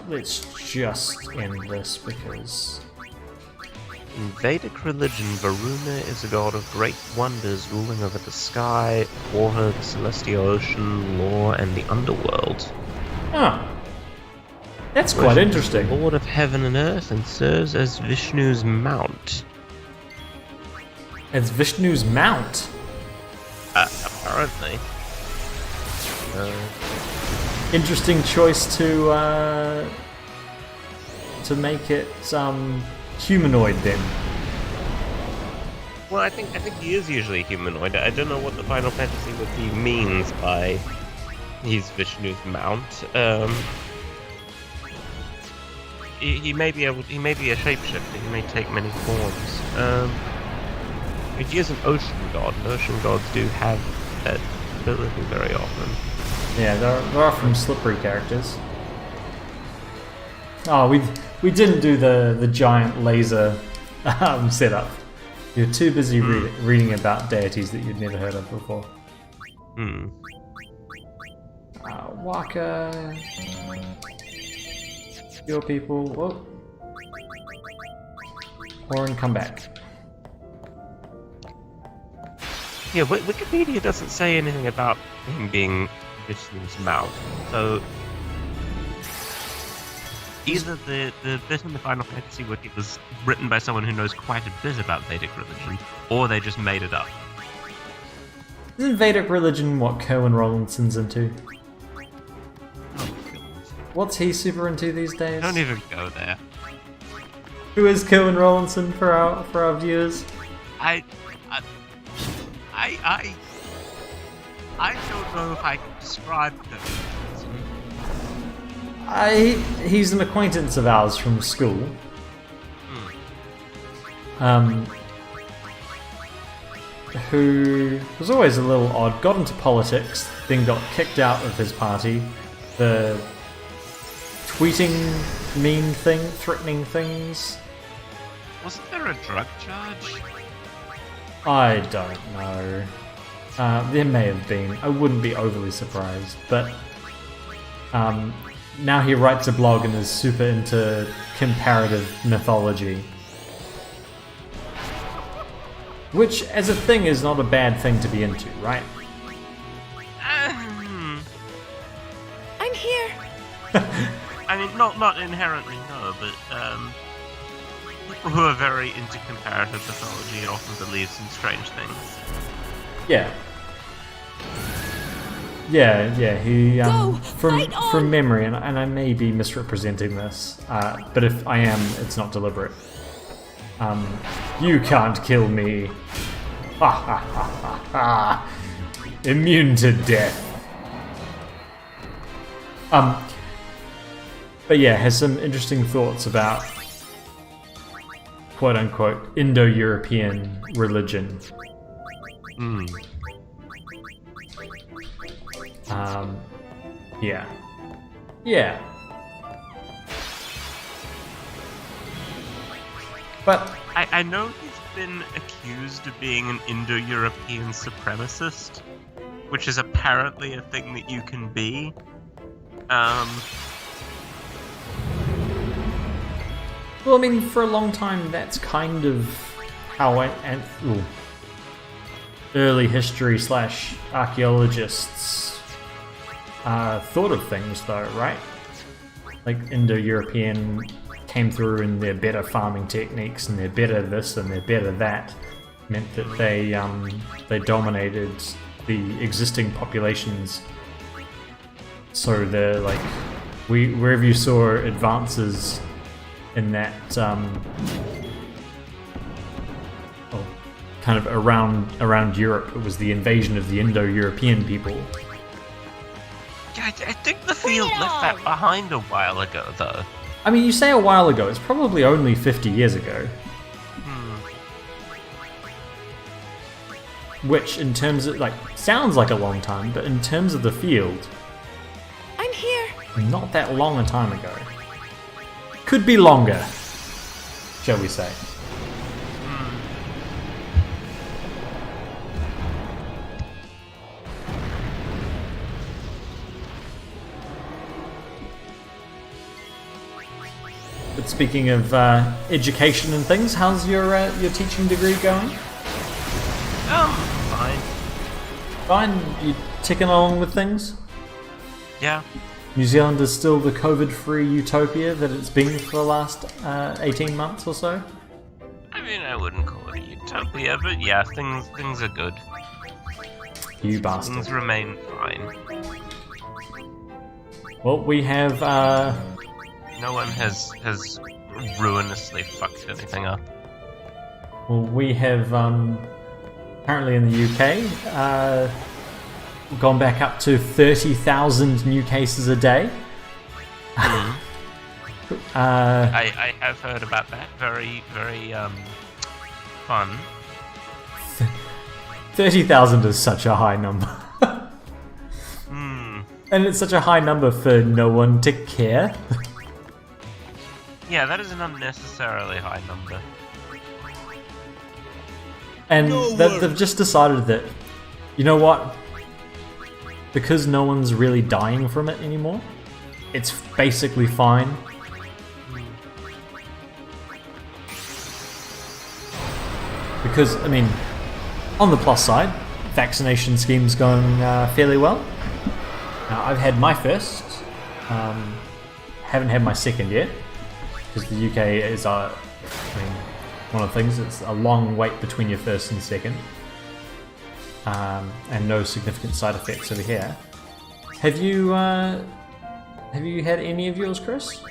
A: Let's just end this because...
G: In Vedic religion, Varuna is a god of great wonders ruling over the sky, water, the celestial ocean, law, and the underworld.
A: Ah, that's quite interesting.
G: Lord of heaven and earth and serves as Vishnu's mount.
A: It's Vishnu's mount.
G: Apparently.
A: Interesting choice to make it humanoid then.
G: Well, I think he is usually humanoid. I don't know what the Final Fantasy wiki means by he's Vishnu's mount. He may be a shapeshifter. He may take many forms. He is an ocean god, and ocean gods do have that ability very often.
A: Yeah, they're often slippery characters. Oh, we didn't do the giant laser setup. You're too busy reading about deities that you'd never heard of before. Waka. Your people. Whoa. Orin, come back.
G: Yeah, Wikipedia doesn't say anything about him being Vishnu's mount, so either the bit in the Final Fantasy wiki was written by someone who knows quite a bit about Vedic religion, or they just made it up.
A: Isn't Vedic religion what Cohen Rollinson's into?
G: Oh, God.
A: What's he super into these days?
G: Don't even go there.
A: Who is Cohen Rollinson for our viewers?
G: I don't know if I can describe them.
A: He's an acquaintance of ours from school. Who was always a little odd, got into politics, then got kicked out of his party. The tweeting mean thing, threatening things.
G: Wasn't there a drug charge?
A: I don't know. There may have been. I wouldn't be overly surprised. But now he writes a blog and is super into comparative mythology. Which, as a thing, is not a bad thing to be into, right?
C: I'm here.
G: I mean, not inherently, no, but people who are very into comparative mythology often believe some strange things.
A: Yeah. He
C: Go! Fight on!
A: from memory, and I may be misrepresenting this, but if I am, it's not deliberate. You can't kill me. Ha ha ha ha ha. Immune to death. But yeah, has some interesting thoughts about quote unquote Indo-European religion. Yeah. But
G: I know he's been accused of being an Indo-European supremacist, which is apparently a thing that you can be.
A: Well, I mean, for a long time, that's kind of how early history / archaeologists thought of things, though, right? Like Indo-European came through and their better farming techniques and their better this and their better that meant that they dominated the existing populations. So they're like, wherever you saw advances in that kind of around Europe, it was the invasion of the Indo-European people.
G: Yeah, I think the field left that behind a while ago, though.
A: I mean, you say a while ago, it's probably only 50 years ago. Which, in terms of, like, sounds like a long time, but in terms of the field,
C: I'm here.
A: not that long a time ago. Could be longer, shall we say. But speaking of education and things, how's your teaching degree going?
G: Fine.
A: Fine, you ticking along with things?
G: Yeah.
A: New Zealand is still the COVID-free utopia that it's been for the last 18 months or so?
G: I mean, I wouldn't call it a utopia, but yeah, things are good.
A: You bastard.
G: Things remain fine.
A: Well, we have...
G: No one has ruinously fucked anything up.
A: Well, we have, apparently in the UK, gone back up to 30,000 new cases a day.
G: I have heard about that. Very, very, fun.
A: 30,000 is such a high number. And it's such a high number for no one to care.
G: Yeah, that is an unnecessarily high number.
A: And they've just decided that, you know what? Because no one's really dying from it anymore, it's basically fine. Because, I mean, on the plus side, vaccination scheme's going fairly well. Now, I've had my first, haven't had my second yet. Because the UK is, one of the things, it's a long wait between your first and second. And no significant side effects over here. Have you had any of yours, Chris?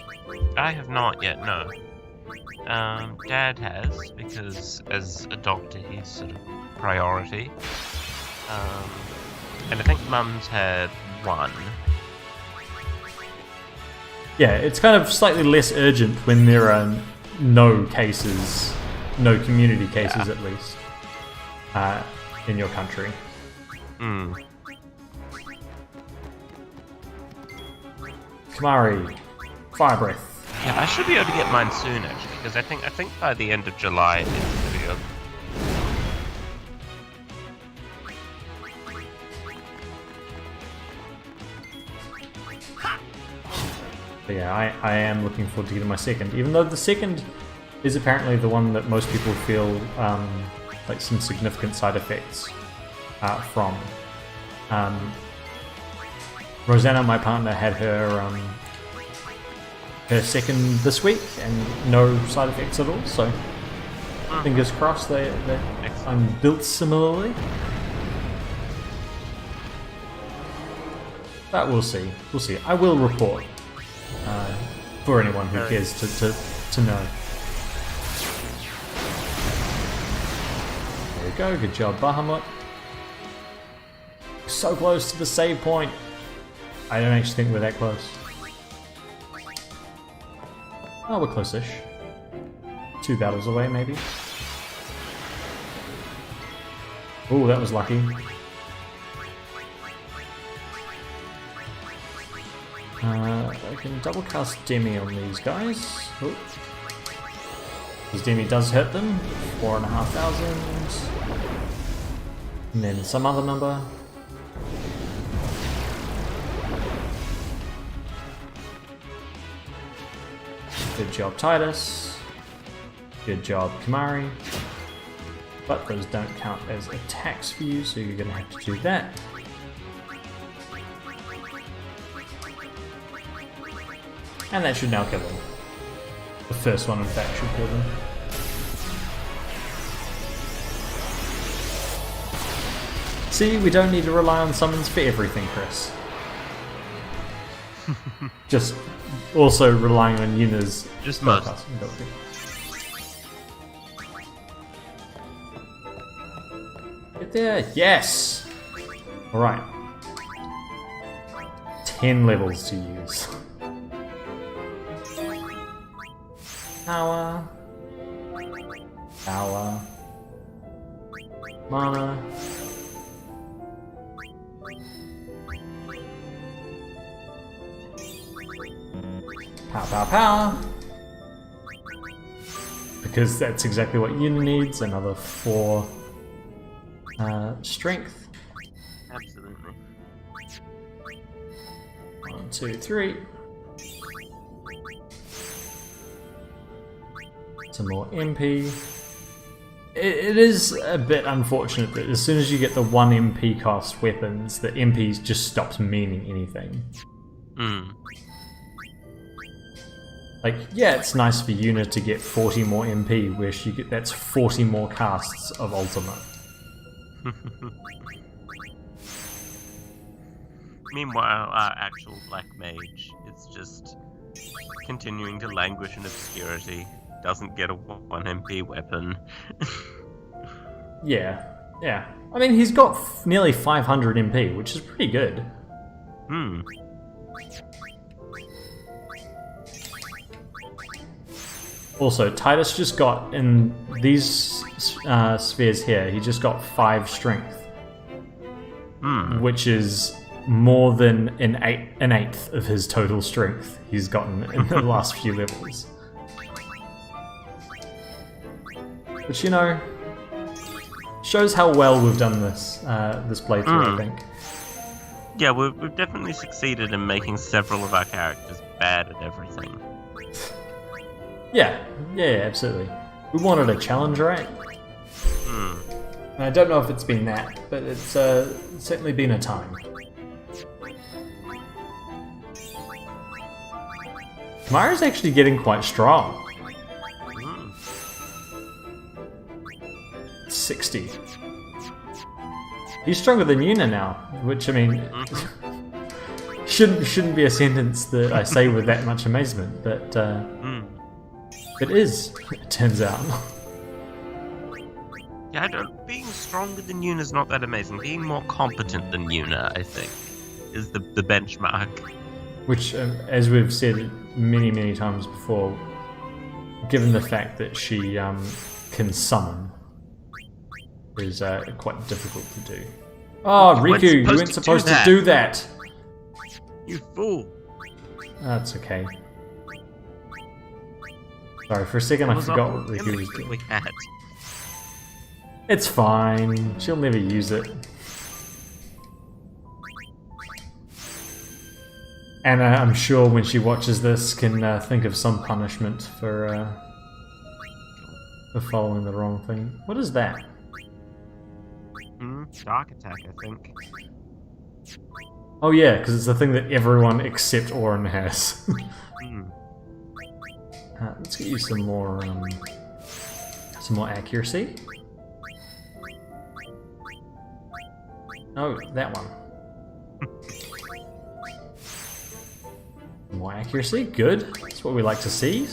G: I have not yet, no. Dad has, because as a doctor he's sort of priority. And I think Mum's had one.
A: Yeah, it's kind of slightly less urgent when there are no cases, no community cases at least, in your country. Kamari, fire breath.
G: Yeah, I should be able to get mine soon actually, because I think by the end of July it's going to be over.
A: But yeah, I am looking forward to getting my second, even though the second is apparently the one that most people feel like some significant side effects from. Rosanna, my partner, had her second this week and no side effects at all, so fingers crossed I'm built similarly. But we'll see. We'll see. I will report for anyone who cares to know. There we go. Good job, Bahamut. So close to the save point. I don't actually think we're that close. Oh, we're close-ish. 2 battles away, maybe. Oh, that was lucky. I can double cast Demi on these guys. Oh. Because Demi does hurt them. 4,500. And then some other number. Good job, Titus. Good job, Kamari. but those don't count as attacks for you, so you're going to have to do that. And that should now kill him. The first one, in fact, should kill them. See, we don't need to rely on summons for everything, Chris. Just also relying on Yuna's
G: Just most.
A: spellcasting ability. Get there, yes! Alright. 10 levels to use. Power. Power. Mana. Power, power, power. Because that's exactly what Yuna needs. Another 4 strength.
G: Absolutely.
A: 1, 2, 3. Some more MP. It is a bit unfortunate that as soon as you get the 1 MP cost weapons, the MPs just stops meaning anything.
G: Hmm.
A: Like, yeah, it's nice for Yuna to get 40 more MP, where that's 40 more casts of Ultima.
G: Meanwhile, our actual Black Mage is just continuing to languish in obscurity. Doesn't get a 1 MP weapon.
A: Yeah, yeah. I mean, he's got nearly 500 MP, which is pretty good.
G: Hmm.
A: Also, Titus just got, in these spheres here, he just got 5 strength. Which is more than an eighth of his total strength he's gotten in the last few levels. Which, you know, shows how well we've done this this playthrough, I think.
G: Yeah, we've definitely succeeded in making several of our characters bad at everything.
A: Yeah, absolutely. We wanted a challenge, right? And I don't know if it's been that, but it's certainly been a time. Kamara's actually getting quite strong. 60. He's stronger than Yuna now, which, I mean, shouldn't be a sentence that I say with that much amazement, but it is, it turns out.
G: Yeah, being stronger than Yuna is not that amazing. Being more competent than Yuna, I think, is the benchmark.
A: Which, as we've said many, many times before, given the fact that she can summon, is quite difficult to do. Oh, Riku, you weren't supposed to do that!
G: You fool!
A: That's okay. Sorry, for a second I forgot what Riku was doing. It's fine, she'll never use it. Anna, I'm sure when she watches this, can think of some punishment for following the wrong thing. What is that?
G: Dark attack, I think.
A: Oh yeah, because it's the thing that everyone except Auron has. Let's get you some more accuracy. Oh, that one. More accuracy, good. That's what we like to see.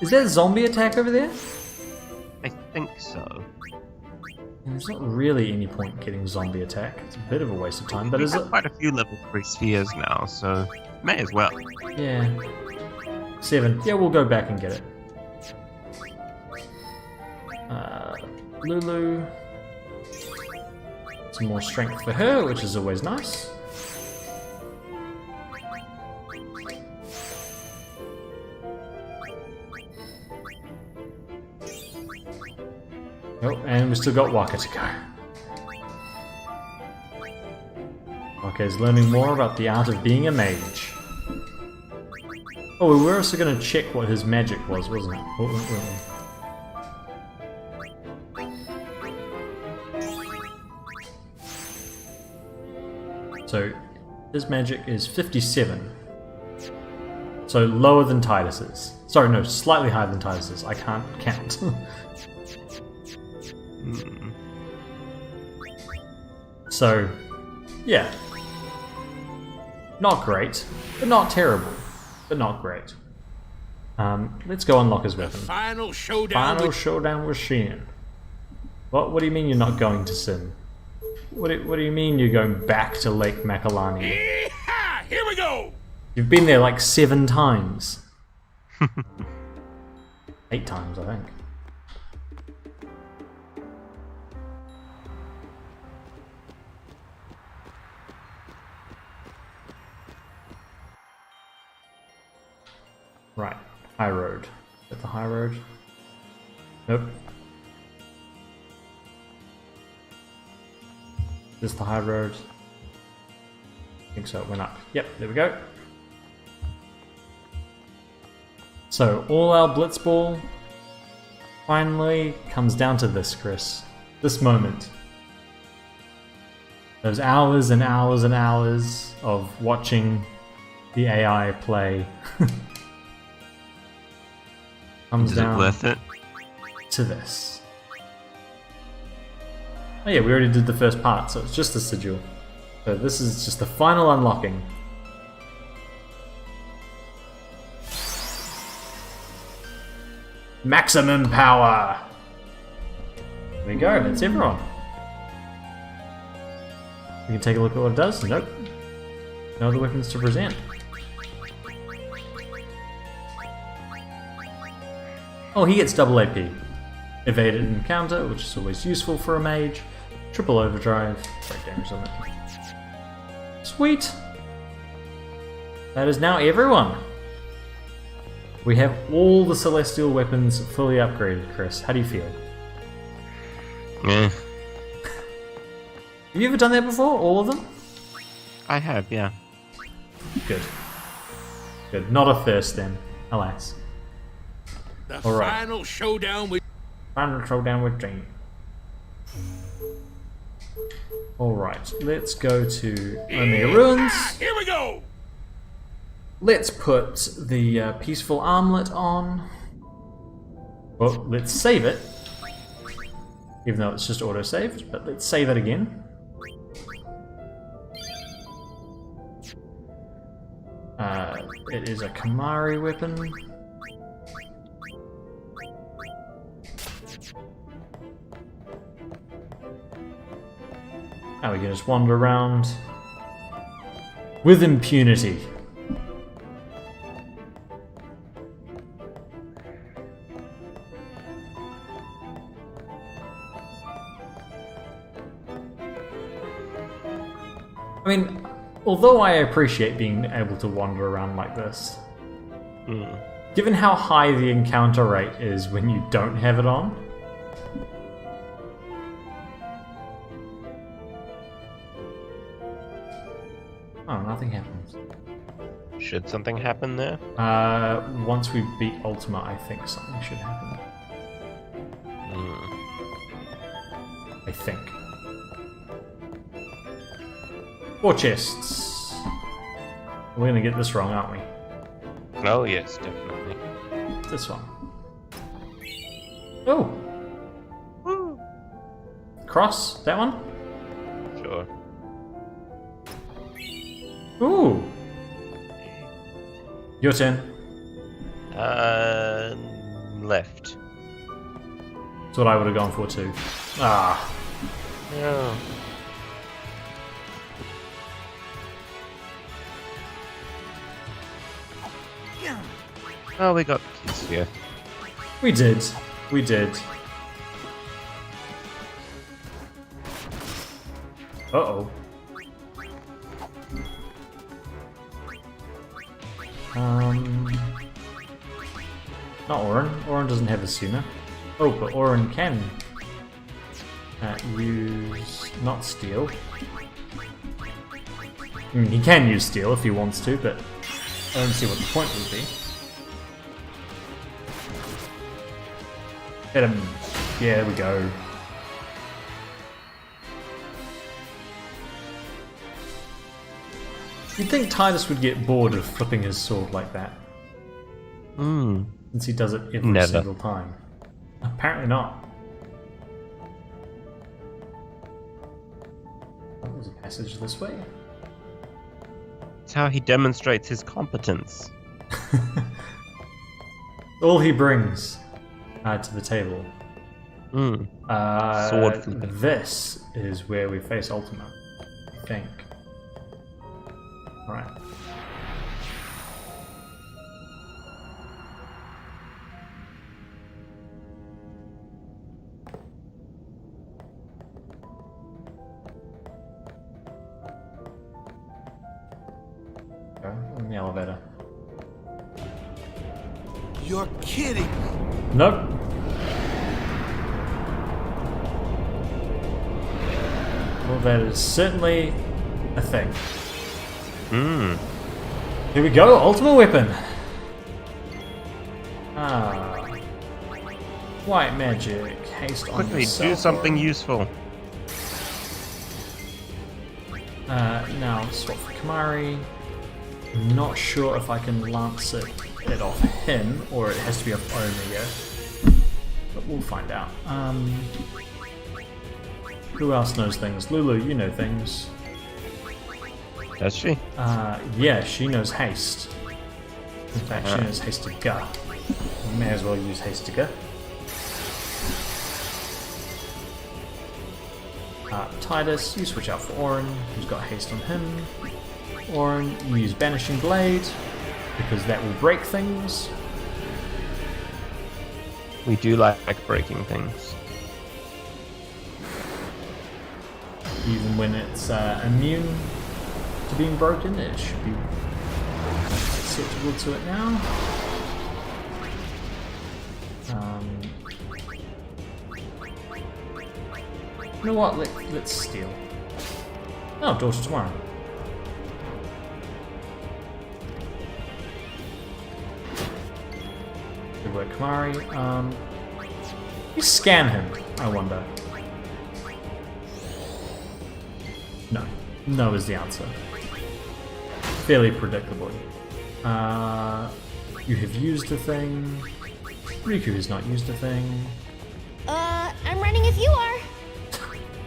A: Is that a zombie attack over there?
G: I think so.
A: There's not really any point getting zombie attack. It's a bit of a waste of time, but
G: We've
A: is
G: got
A: it?
G: quite a few level 3 spheres now, so may as well.
A: Yeah. 7. Yeah, we'll go back and get it. Lulu. Some more strength for her, which is always nice. Oh, and we've still got Waka to go. Waka is learning more about the art of being a mage. Oh, we were also going to check what his magic was, wasn't it? So his magic is 57. So lower than Titus's. Sorry, no, slightly higher than Titus's. I can't count. So, yeah. Not great, but not terrible. But not great. Let's go unlock his weapon.
H: Final showdown.
A: Showdown with Shin. What do you mean you're not going to Sin? What do you mean you're going back to Lake Makalani?
H: Yeehaw! Here we go!
A: You've been there like 7 times. 8 times, I think. Right, high road. Is that the high road? Nope. Is this the high road? I think so, it went up. Yep, there we go. So, all our Blitzball finally comes down to this, Chris. This moment. Those hours and hours and hours of watching the AI play. Comes
B: Is
A: down
B: it worth it?
A: to this. Oh yeah, we already did the first part, so it's just the sigil. So this is just the final unlocking. Maximum power! There we go, that's everyone. We can take a look at what it does. Nope. No other weapons to present. Oh, he gets double AP. Evade an encounter, which is always useful for a mage. Triple overdrive. Break damage on it. Sweet! That is now everyone! We have all the celestial weapons fully upgraded, Chris. How do you feel?
B: Yeah,
A: Have you ever done that before? All of them?
B: I have, yeah.
A: Good. Good. Not a first then, alas.
H: The
A: All right.
H: final showdown with
A: Final showdown with Jane. Alright, let's go to Omea Ruins.
H: Here we go!
A: Let's put the Peaceful Armlet on. Well, let's save it. Even though it's just auto-saved, but let's save it again. It is a Kamari weapon. Now we can just wander around with impunity. I mean, although I appreciate being able to wander around like this, given how high the encounter rate is when you don't have it on, oh, nothing happens.
G: Should something happen there?
A: Once we beat Ultima, I think something should happen. I think. 4 chests. We're gonna get this wrong, aren't we?
G: Oh yes, definitely.
A: This one. Oh! Cross? That one?
G: Sure.
A: Ooh! Your turn.
G: Left.
A: That's what I would have gone for too. Ah.
G: Yeah. Oh, we got keys here.
A: We did. We did. Uh-oh. Not Orin. Orin doesn't have a sooner. Oh, but Orin can use not steal. I mean, he can use steal if he wants to, but I don't see what the point would be. Hit him. Yeah, there we go. You'd think Titus would get bored of flipping his sword like that, since he does it every
G: Never.
A: single time. Apparently not. Oh, there's a passage this way.
G: It's how he demonstrates his competence.
A: All he brings to the table.
G: Sword flipping.
A: This is where we face Ultima, I think. Alright. Go in the elevator.
H: You're kidding me.
A: Nope. Well, that is certainly a thing. Here we go, Ultima Weapon. White magic, haste on
G: Quickly,
A: yourself.
G: do something useful.
A: Now swap for Kamari. Not sure if I can lance it off him or it has to be off Omega, but we'll find out. Who else knows things? Lulu, you know things.
G: Does she?
A: Yeah, she knows haste. In fact, she knows haste to go. We may as well use haste to go. Titus, you switch out for Orin, who's got haste on him. Orin, you use Banishing Blade, because that will break things.
G: We do like breaking things.
A: Even when it's immune to being broken, it should be acceptable to it now. You know what? Let's steal. Oh, Doors to Tomorrow. Good work, Kamari. You scan him, I wonder. No. No is the answer. Fairly predictable. You have used a thing. Riku has not used a thing.
F: I'm running if you are.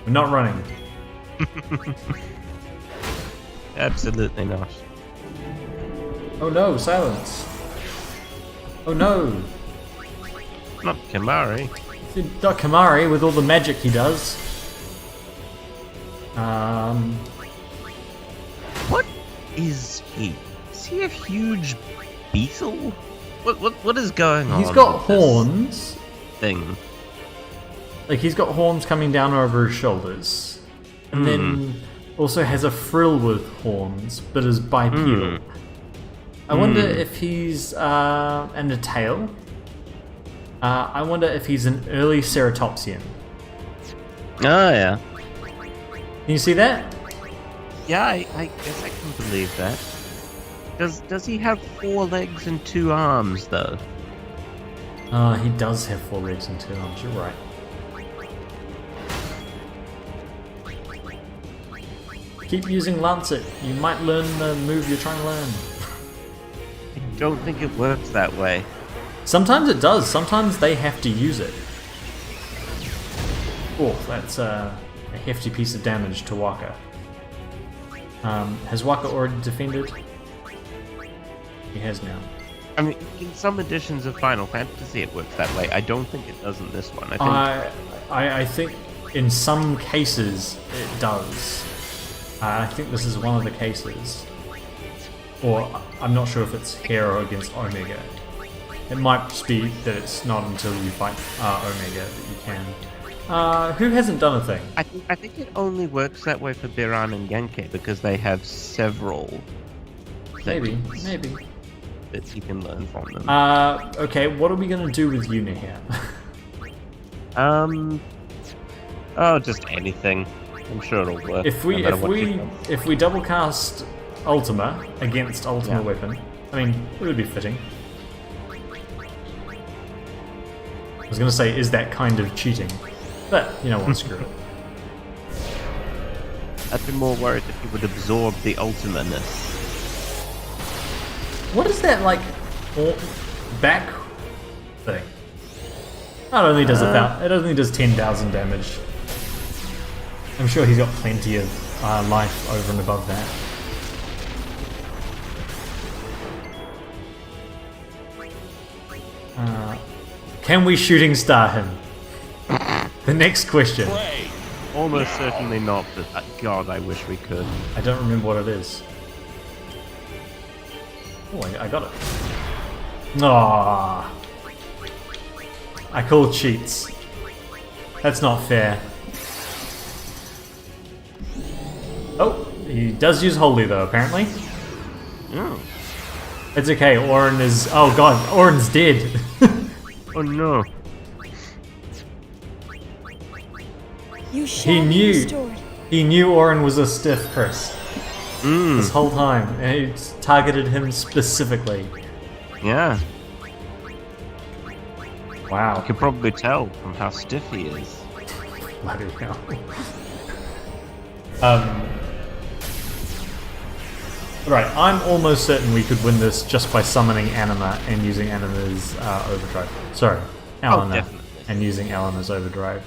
A: We're not running.
G: Absolutely not.
A: Oh no, silence. Oh no.
G: Not Kamari.
A: Not Kamari with all the magic he does.
G: What is he? Is he a huge beetle? What is going on?
A: He's got
G: with this
A: horns.
G: thing.
A: Like he's got horns coming down over his shoulders. And then also has a frill with horns, but is bipedal. I wonder if he's and a tail. I wonder if he's an early Ceratopsian.
G: Oh yeah.
A: Can you see that?
G: Yeah, I guess I can believe that. Does he have 4 legs and 2 arms though?
A: He does have 4 legs and 2 arms, you're right. Keep using Lancet. You might learn the move you're trying to learn.
G: I don't think it works that way.
A: Sometimes it does. Sometimes they have to use it. Oh, that's a hefty piece of damage to Waka. Has Waka already defended? He has now.
G: I mean, in some editions of Final Fantasy it works that way. I don't think it does in this one. I think
A: in some cases it does. I think this is one of the cases. Or I'm not sure if it's Hero against Omega. It might just be that it's not until you fight Omega that you can. Who hasn't done a thing?
G: I think it only works that way for Biran and Genke because they have several
A: Maybe.
G: that you can learn from them.
A: Okay, what are we gonna do with Yuna here?
G: Oh, just anything. I'm sure it'll work.
A: If
G: no matter what you
A: we
G: do.
A: double cast Ultima against Ultima Weapon, I mean, it would be fitting. I was gonna say, is that kind of cheating? But, you know what, screw it.
G: I'd be more worried that he would absorb the Ultima-ness.
A: What is that like back thing? It only does it only does 10,000 damage. I'm sure he's got plenty of life over and above that. Can we shooting star him? The next question.
G: Almost certainly not, but God, I wish we could.
A: I don't remember what it is. Oh, I got it. Aww. I call cheats. That's not fair. Oh, he does use Holy though, apparently.
G: Oh.
A: It's okay, Orin is... Oh god, Orin's dead.
G: Oh no.
C: You shall be restored.
A: He knew Orin was a stiff, Chris. This whole time, and he targeted him specifically.
G: Yeah.
A: Wow.
G: You can probably tell from how stiff he is.
A: Bloody hell. Right, I'm almost certain we could win this just by summoning Anima and using Anima's overdrive. Sorry, Elena,
G: definitely.
A: and using Elena's overdrive.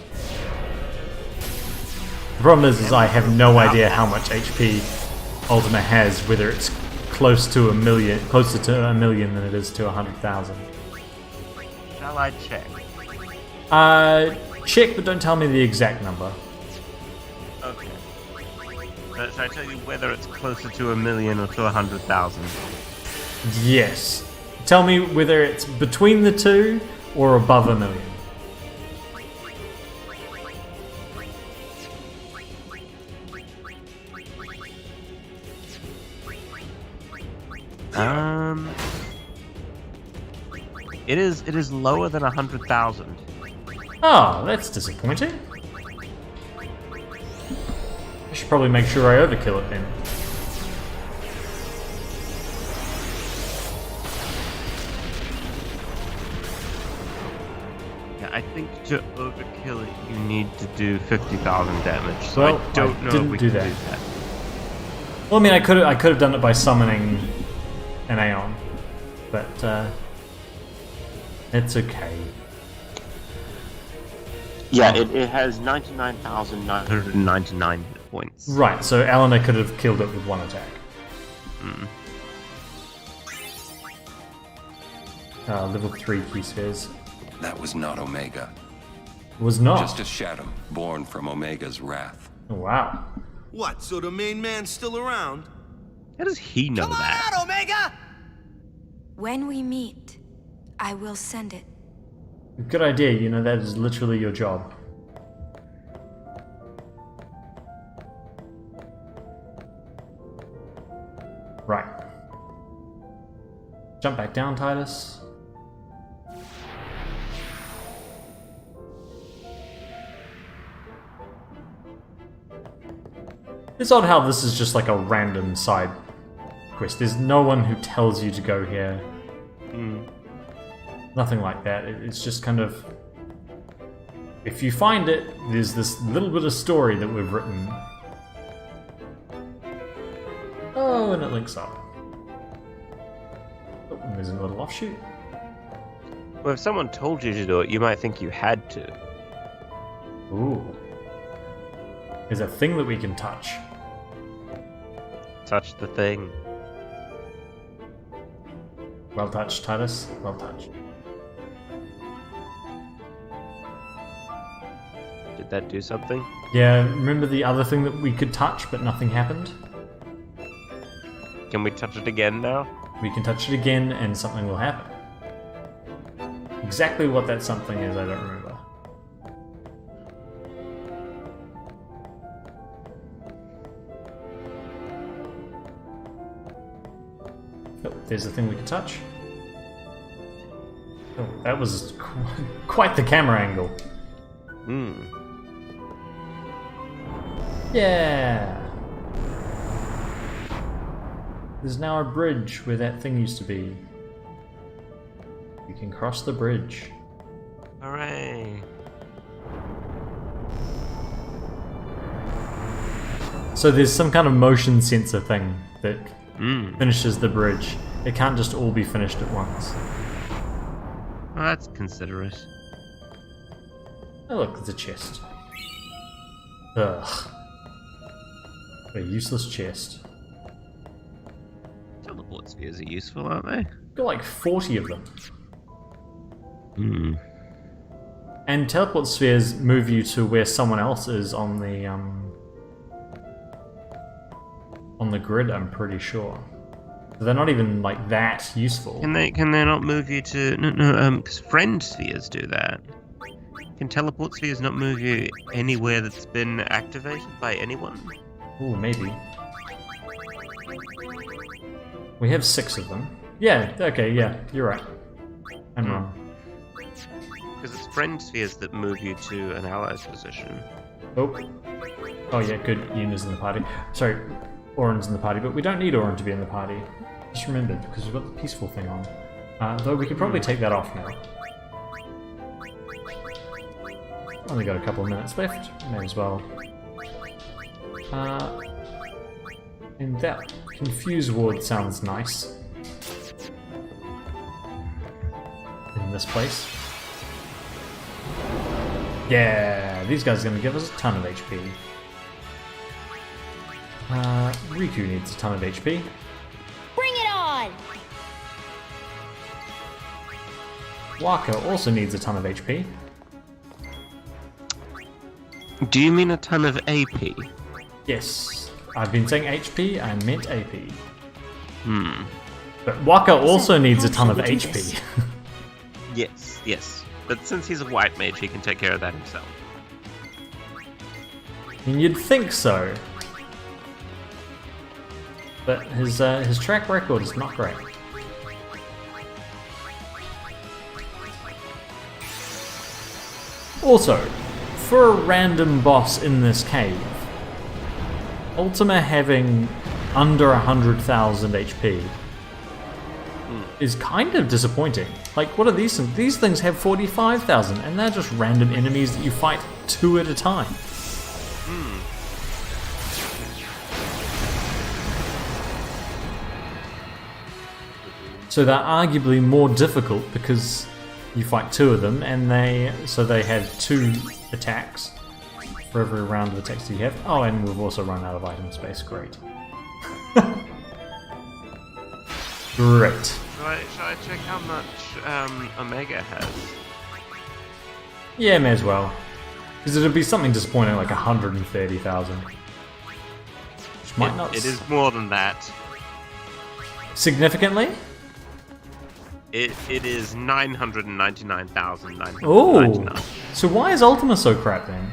A: The problem is I have no idea how much HP Ultima has, whether it's closer to a million than it is to 100,000.
G: Shall I check?
A: Check, but don't tell me the exact number.
G: Okay. So I tell you whether it's closer to 1 million or to 100,000.
A: Yes. Tell me whether it's between the two or above 1 million.
G: It is lower than 100,000.
A: Oh, that's disappointing. I should probably make sure I overkill it then.
G: Yeah, I think to overkill it, you need to do 50,000 damage. So
A: Well,
G: I don't know
A: didn't
G: if we
A: do
G: can
A: that.
G: do that.
A: Well, I mean, I could have done it by summoning an Aeon, but it's okay.
G: Yeah, it has 99,999 hit points.
A: Right, so Elena could have killed it with one attack. Level 3 key spheres.
D: That was not Omega.
A: Was not.
D: Just a shadow born from Omega's wrath.
A: Oh, wow.
H: What, so the main man's still around?
G: How does he know
E: Come on
G: that?
E: out, Omega!
C: When we meet, I will send it.
A: Good idea, you know, that is literally your job. Right. Jump back down, Titus. It's odd how this is just like a random side quest. There's no one who tells you to go here. Nothing like that. It's just kind of... If you find it, there's this little bit of story that we've written. Oh, and it links up. Oh, and there's a little offshoot.
G: Well, if someone told you to do it, you might think you had to.
A: Ooh. There's a thing that we can touch.
G: Touch the thing.
A: Well touched, Titus. Well touched.
G: Did that do something?
A: Yeah, remember the other thing that we could touch but nothing happened?
G: Can we touch it again now?
A: We can touch it again and something will happen. Exactly what that something is, I don't remember. Oh, there's the thing we can touch. Oh, that was quite the camera angle. Yeah! There's now a bridge where that thing used to be. You can cross the bridge.
G: Hooray!
A: So there's some kind of motion sensor thing that finishes the bridge. It can't just all be finished at once.
G: Well, that's considerate.
A: Oh look, there's a chest. Ugh. A useless chest.
G: Teleport spheres are useful, aren't they?
A: Got like 40 of them.
G: Hmm.
A: And teleport spheres move you to where someone else is on the grid, I'm pretty sure. So they're not even like that useful.
G: Can they not move you to because friend spheres do that. Can teleport spheres not move you anywhere that's been activated by anyone?
A: Ooh, maybe. We have 6 of them. Yeah, okay, yeah, you're right. I'm wrong.
G: Because it's friend spheres that move you to an ally's position.
A: Oh. Oh yeah, good. Yuna's in the party. Sorry, Orin's in the party, but we don't need Orin to be in the party. Just remembered, because we've got the peaceful thing on. Though we could probably take that off now. Only got a couple of minutes left, may as well. And that confuse ward sounds nice. In this place. Yeah, these guys are going to give us a ton of HP. Riku needs a ton of HP.
F: Bring it on!
A: Waka also needs a ton of HP.
G: Do you mean a ton of AP?
A: Yes, I've been saying HP, I meant AP.
G: Hmm.
A: But Waka also needs a
F: how
A: ton of
F: shall we do
A: HP.
F: this?
G: Yes. But since he's a white mage, he can take care of that himself.
A: And you'd think so. But his track record is not great. Also, for a random boss in this cave, Ultima having under 100,000 HP is kind of disappointing. Like, what are these things? These things have 45,000, and they're just random enemies that you fight 2 at a time. So they're arguably more difficult because you fight 2 of them, and they have 2 attacks for every round of attacks that you have. Oh, and we've also run out of item space. Great. Great.
G: Shall I check how much Omega has?
A: Yeah, may as well. Because it'd be something disappointing like 130,000. Which might not...
G: It is more than that.
A: Significantly?
G: It is 999,999.
A: Oh! So why is Ultima so crap then?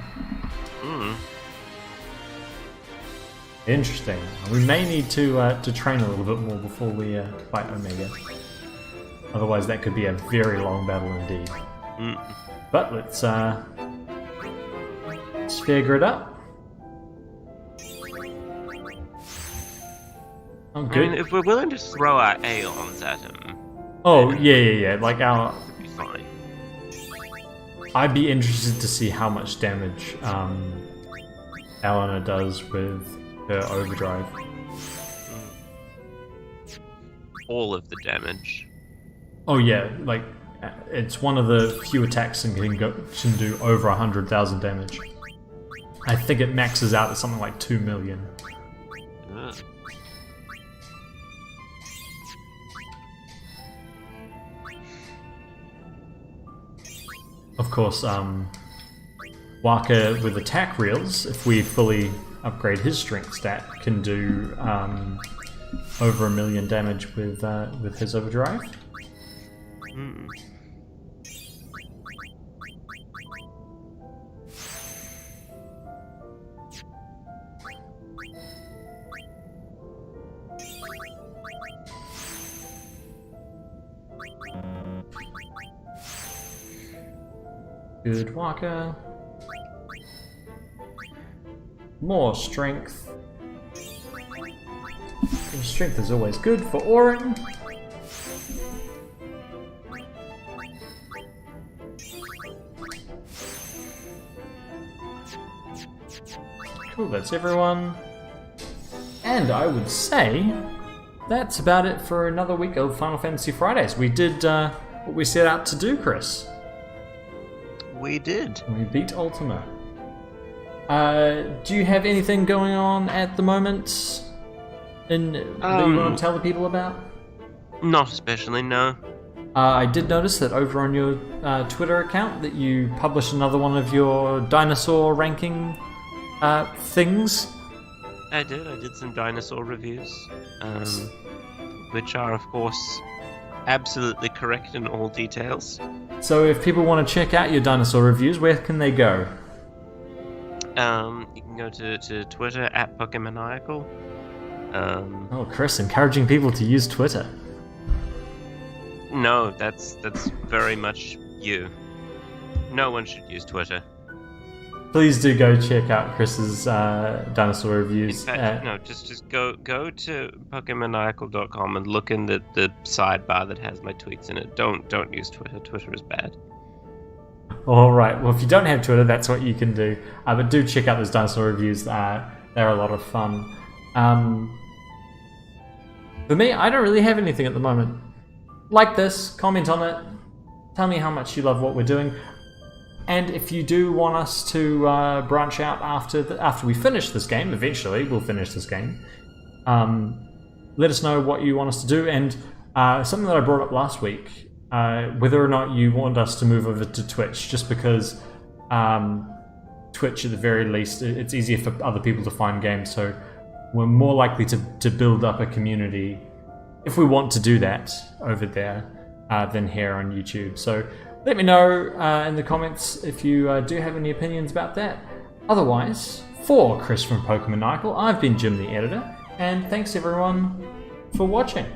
A: Interesting. We may need to train a little bit more before we fight Omega. Otherwise that could be a very long battle indeed. But let's sphere grid up. Oh, good.
G: I mean, if we're willing to throw our Aeons at him,
A: Oh, yeah. Like our...
G: it'll be fine.
A: I'd be interested to see how much damage Elena does with her overdrive.
G: All of the damage.
A: Oh yeah, like it's one of the few attacks that can do over 100,000 damage. I think it maxes out at something like 2 million.
G: Ugh.
A: Of course, Waka with attack reels, if we fully upgrade his strength stat, can do over 1 million damage with his overdrive. Good Waka. More strength. And strength is always good for Orin. Cool, that's everyone. And I would say that's about it for another week of Final Fantasy Fridays. We did what we set out to do, Chris.
G: We did.
A: We beat Ultima. Do you have anything going on at the moment that you want to tell the people about?
G: Not especially, no.
A: I did notice that over on your Twitter account that you published another one of your dinosaur ranking things.
G: I did some dinosaur reviews, which are, of course, absolutely correct in all details.
A: So if people want to check out your dinosaur reviews, where can they go?
G: You can go to Twitter at Pokemaniacal.
A: Oh, Chris, encouraging people to use Twitter.
G: No, that's very much you. No one should use Twitter.
A: Please do go check out Chris's dinosaur reviews.
G: In fact, no, just go to Pokemaniacal.com and look in the sidebar that has my tweets in it. Don't use Twitter. Twitter is bad.
A: All right. Well, if you don't have Twitter, that's what you can do. But do check out those dinosaur reviews. They're a lot of fun. For me, I don't really have anything at the moment. Like this, comment on it, tell me how much you love what we're doing, and if you do want us to branch out after we finish this game, eventually we'll finish this game, let us know what you want us to do, and something that I brought up last week, whether or not you want us to move over to Twitch, just because Twitch at the very least, it's easier for other people to find games, so we're more likely to build up a community if we want to do that over there than here on YouTube. So let me know in the comments if you do have any opinions about that. Otherwise, for Chris from Pokemaniacal, I've been Jim the Editor, and thanks everyone for watching.